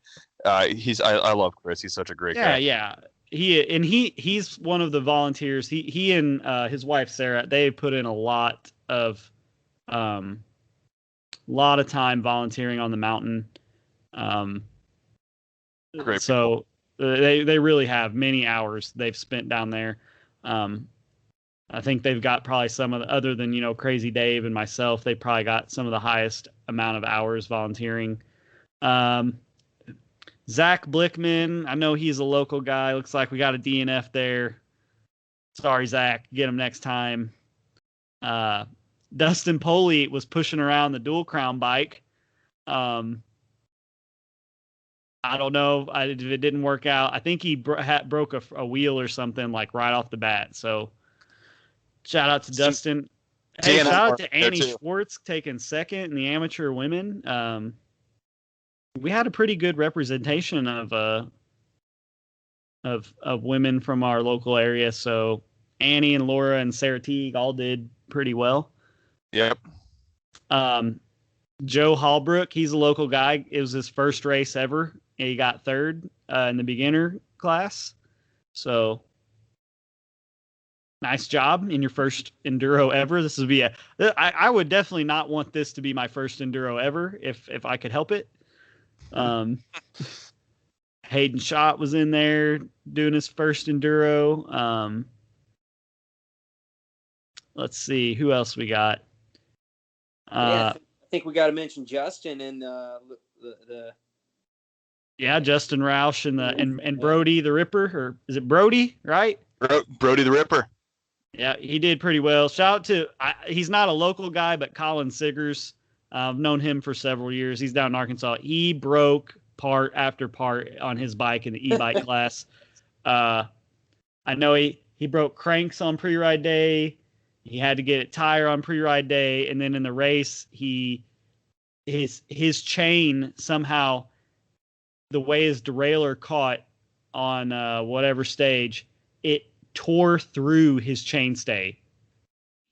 I love Chris. He's such a great guy. Yeah. He's one of the volunteers. He and his wife Sarah, they put in a lot of time volunteering on the mountain. Great. So they really have many hours they've spent down there. I think they've got probably some of the, other than, Crazy Dave and myself, they probably got some of the highest amount of hours volunteering. Zach Blickman, I know he's a local guy. Looks like we got a DNF there. Sorry, Zach. Get him next time. Dustin Poley was pushing around the dual crown bike. I don't know if it didn't work out. I think he broke a wheel or something like right off the bat. So shout out to Dustin. Hey, shout out to Annie Schwartz taking second in the amateur women. We had a pretty good representation of women from our local area. So Annie and Laura and Sarah Teague all did pretty well. Yep. Joe Hallbrook, he's a local guy. It was his first race ever. He got third in the beginner class. So nice job in your first enduro ever. This would be I would definitely not want this to be my first enduro ever if I could help it. Hayden Schott was in there doing his first enduro. Let's see who else we got. I think we got to mention Justin and Justin Roush and Brody the Ripper, or is it Brody, right? Brody the Ripper. Yeah, he did pretty well. Shout out to he's not a local guy, but Colin Siggers. I've known him for several years. He's down in Arkansas. He broke part after part on his bike in the e-bike class. I know he broke cranks on pre-ride day. He had to get a tire on pre-ride day, and then in the race, his chain somehow, the way his derailleur caught on whatever stage, it tore through his chainstay.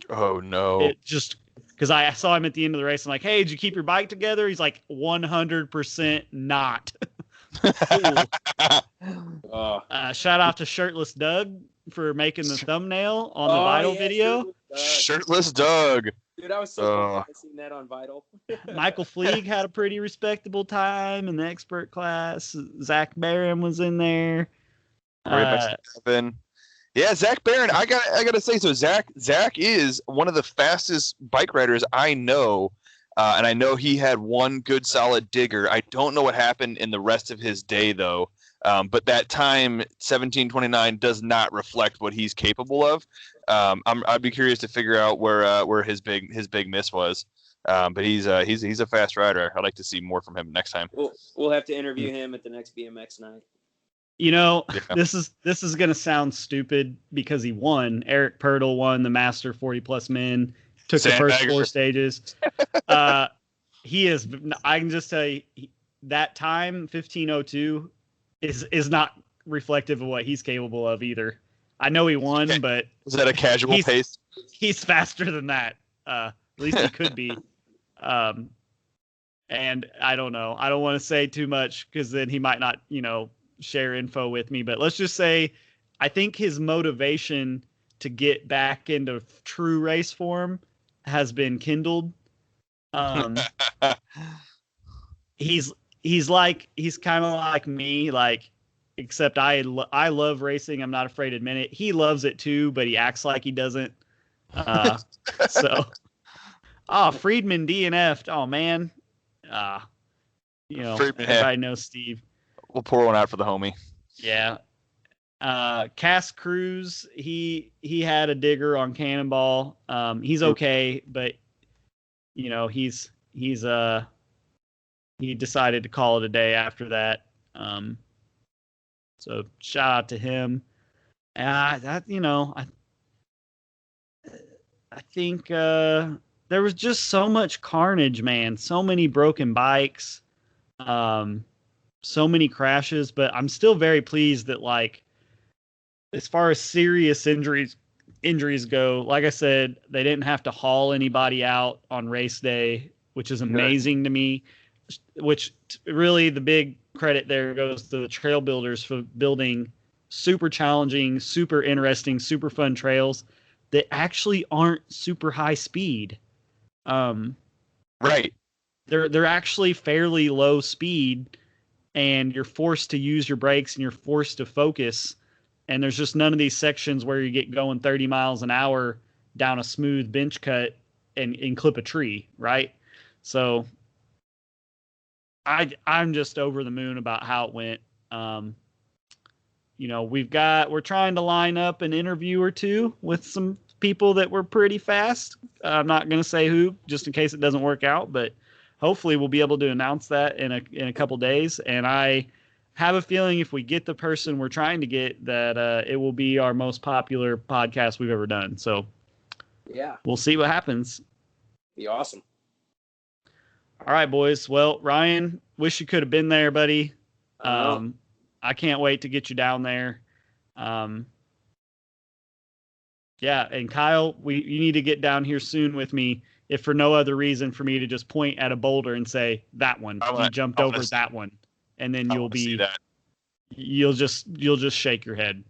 Oh no! It just because I saw him at the end of the race. I'm like, hey, did you keep your bike together? He's like, 100% not. Shout out to Shirtless Doug for making the thumbnail on the Vital video. Shirtless Doug. Dude, I was so glad I seen that on Vital. Michael Fleeg had a pretty respectable time in the expert class. Zach Barron was in there. Yeah, Zach Barron. I gotta say, so Zach is one of the fastest bike riders I know, and I know he had one good solid digger. I don't know what happened in the rest of his day though. But that time, 17:29, does not reflect what he's capable of. I'd be curious to figure out where his big miss was. But he's a fast rider. I'd like to see more from him next time. We'll have to interview him at the next BMX night. Yeah. Yeah. This is gonna sound stupid because he won. Eric Purtle won the Master 40 plus men, took the first Sandbagger. 4 stages. He is. I can just tell you that time 15:02 is not reflective of what he's capable of either. I know he won, but Was that a casual pace? he's faster than that. At least he could be. And I don't know. I don't want to say too much because then he might not, share info with me. But let's just say, I think his motivation to get back into true race form has been kindled. He's kind of like me, like, except I love racing. I'm not afraid to admit it. He loves it too, but he acts like he doesn't. So, Friedman DNF'd. Oh man. Friedman, everybody knows Steve. We'll pour one out for the homie. Yeah. Cass Cruz, he had a digger on Cannonball. He's okay, but he decided to call it a day after that. So shout out to him. I think there was just so much carnage, man. So many broken bikes, so many crashes. But I'm still very pleased that, like, as far as serious injuries go, like I said, they didn't have to haul anybody out on race day, which is amazing to me. Which really the big credit there goes to the trail builders for building super challenging, super interesting, super fun trails that actually aren't super high speed. Right. They're actually fairly low speed, and you're forced to use your brakes and you're forced to focus. And there's just none of these sections where you get going 30 miles an hour down a smooth bench cut and clip a tree, right? So I'm just over the moon about how it went. We're trying to line up an interview or two with some people that were pretty fast. I'm not going to say who, just in case it doesn't work out, but hopefully we'll be able to announce that in a couple days. And I have a feeling if we get the person we're trying to get, that it will be our most popular podcast we've ever done. So yeah, we'll see what happens. Be awesome. All right, boys. Well, Ryan, wish you could have been there, buddy. I can't wait to get you down there. Yeah, and Kyle, you need to get down here soon with me, if for no other reason for me to just point at a boulder and say that one. You jumped over that one, and then you'll just shake your head.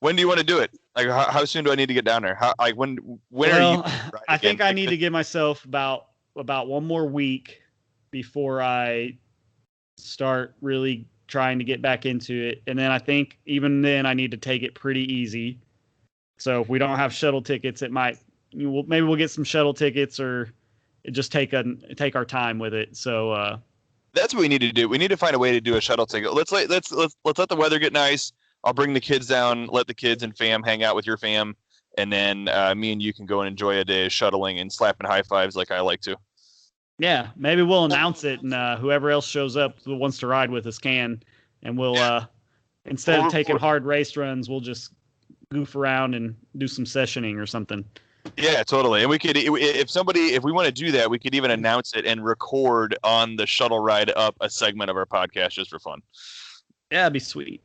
When do you want to do it? Like, how soon do I need to get down there? When are you? I think I need to give myself about one more week before I start really trying to get back into it. And then I think even then I need to take it pretty easy. So if we don't have shuttle tickets, it might, maybe we'll get some shuttle tickets, or just take our time with it. So that's what we need to do. We need to find a way to do a shuttle ticket. Let's let the weather get nice. I'll bring the kids down, let the kids and fam hang out with your fam, and then me and you can go and enjoy a day of shuttling and slapping high fives like I like to. Yeah, maybe we'll announce it, and whoever else shows up who wants to ride with us can, and we'll instead of taking hard race runs, we'll just goof around and do some sessioning or something. Yeah, totally. And we could, if we want to do that, we could even announce it and record on the shuttle ride up a segment of our podcast just for fun. Yeah, it'd be sweet.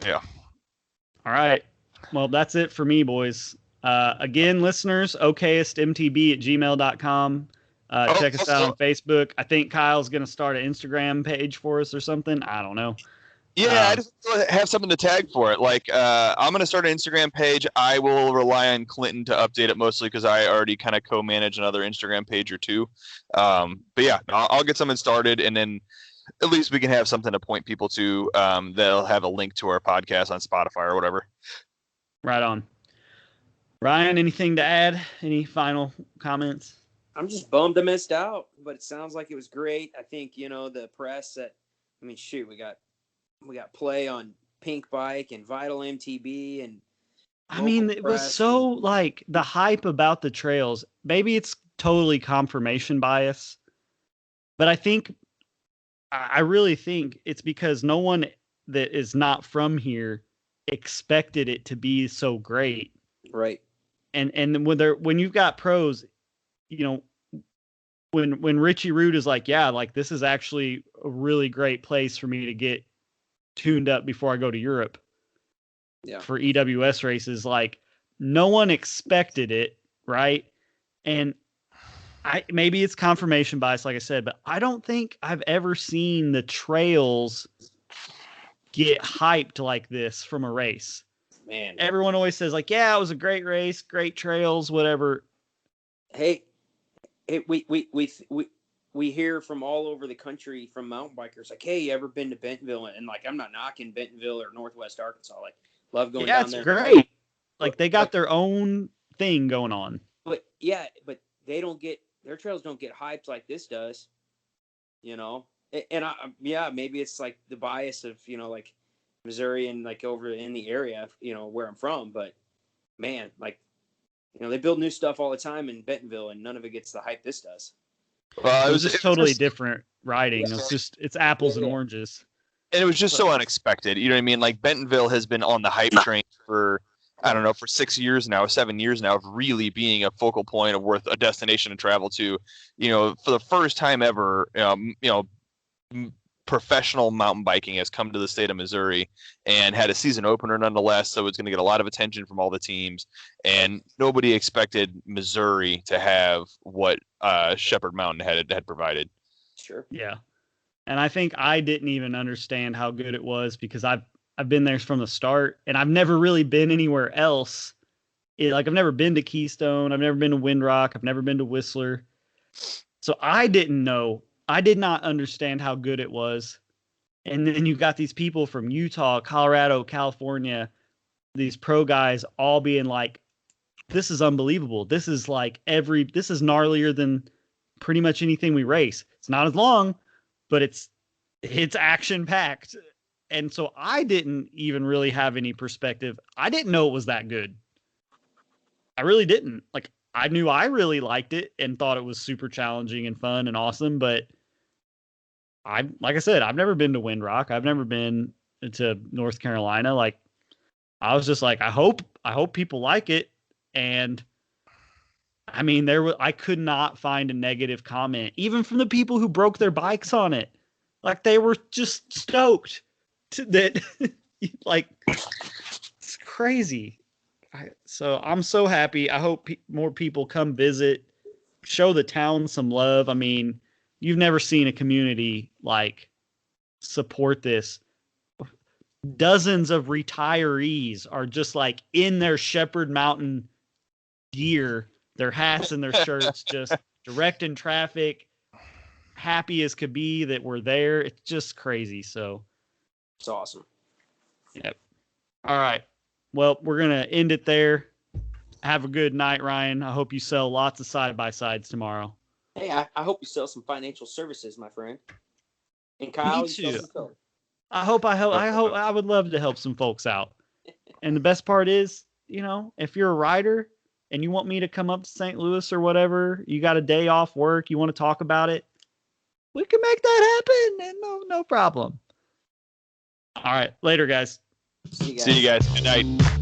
Yeah. All right. Well, that's it for me, boys. Again, listeners, okayestmtb@gmail.com. Check us out on Facebook. I think Kyle's going to start an Instagram page for us or something. I don't know. Yeah, I just have something to tag for it. Like, I'm going to start an Instagram page. I will rely on Clinton to update it mostly because I already kind of co-manage another Instagram page or two. But yeah, I'll get something started, and then at least we can have something to point people to that'll have a link to our podcast on Spotify or whatever. Right on. Ryan, anything to add? Any final comments? I'm just bummed I missed out, but it sounds like it was great. I think, the press that, shoot, we got play on Pink Bike and Vital MTB, and it was so like the hype about the trails. Maybe it's totally confirmation bias, but I think I really think it's because no one that is not from here expected it to be so great. Right. And when you've got pros, you know, when Richie Root is like, yeah, like this is actually a really great place for me to get tuned up before I go to Europe. Yeah. For EWS races, like no one expected it, right? And maybe it's confirmation bias, like I said, but I don't think I've ever seen the trails get hyped like this from a race. Man, Everyone always says like, yeah, it was a great race, great trails, whatever. Hey, we hear from all over the country from mountain bikers like, hey, you ever been to Bentonville? And like, I'm not knocking Bentonville or Northwest Arkansas. Like, love going Yeah, down it's there. great. Like But, they got their own thing going on. but they don't get their trails don't get hyped like this does. You know, and maybe it's like the bias of like Missouri and like over in the area, where I'm from. But man, like they build new stuff all the time in Bentonville, and none of it gets the hype this does. Well, it was just totally different riding. Yeah. It's apples and oranges. And it was just so unexpected. You know what I mean? Like Bentonville has been on the hype train for, I don't know, for 6 years now, 7 years now, of really being a focal point of worth a destination to travel to. For the first time ever, professional mountain biking has come to the state of Missouri and had a season opener nonetheless. So it's going to get a lot of attention from all the teams. And nobody expected Missouri to have what Shepherd Mountain had provided. Sure. Yeah. And I think I didn't even understand how good it was because I've been there from the start and I've never really been anywhere else. I've never been to Keystone. I've never been to Windrock. I've never been to Whistler. So I did not understand how good it was. And then you got these people from Utah, Colorado, California, these pro guys all being like, this is unbelievable. This is this is gnarlier than pretty much anything we race. It's not as long, but it's action packed. And so I didn't even really have any perspective. I didn't know it was that good. I really didn't. Like, I knew I really liked it and thought it was super challenging and fun and awesome, but like I said, I've never been to Windrock. I've never been to North Carolina. Like, I was just like, I hope people like it. And I mean, I could not find a negative comment, even from the people who broke their bikes on it. Like, they were just stoked that, like, it's crazy. So I'm so happy. I hope more people come visit, show the town some love. I mean, you've never seen a community like support this. Dozens of retirees are just like in their Shepherd Mountain gear, their hats and their shirts, just directing traffic, happy as could be that we're there. It's just crazy. So it's awesome. Yep. All right. Well, we're going to end it there. Have a good night, Ryan. I hope you sell lots of side-by-sides tomorrow. Hey, I hope you sell some financial services, my friend. And Kyle, Me too. I would love to help some folks out. And the best part is, if you're a rider and you want me to come up to St. Louis or whatever, you got a day off work, you want to talk about it, we can make that happen. And no problem. All right. Later, guys. See you guys. See you guys. Good night.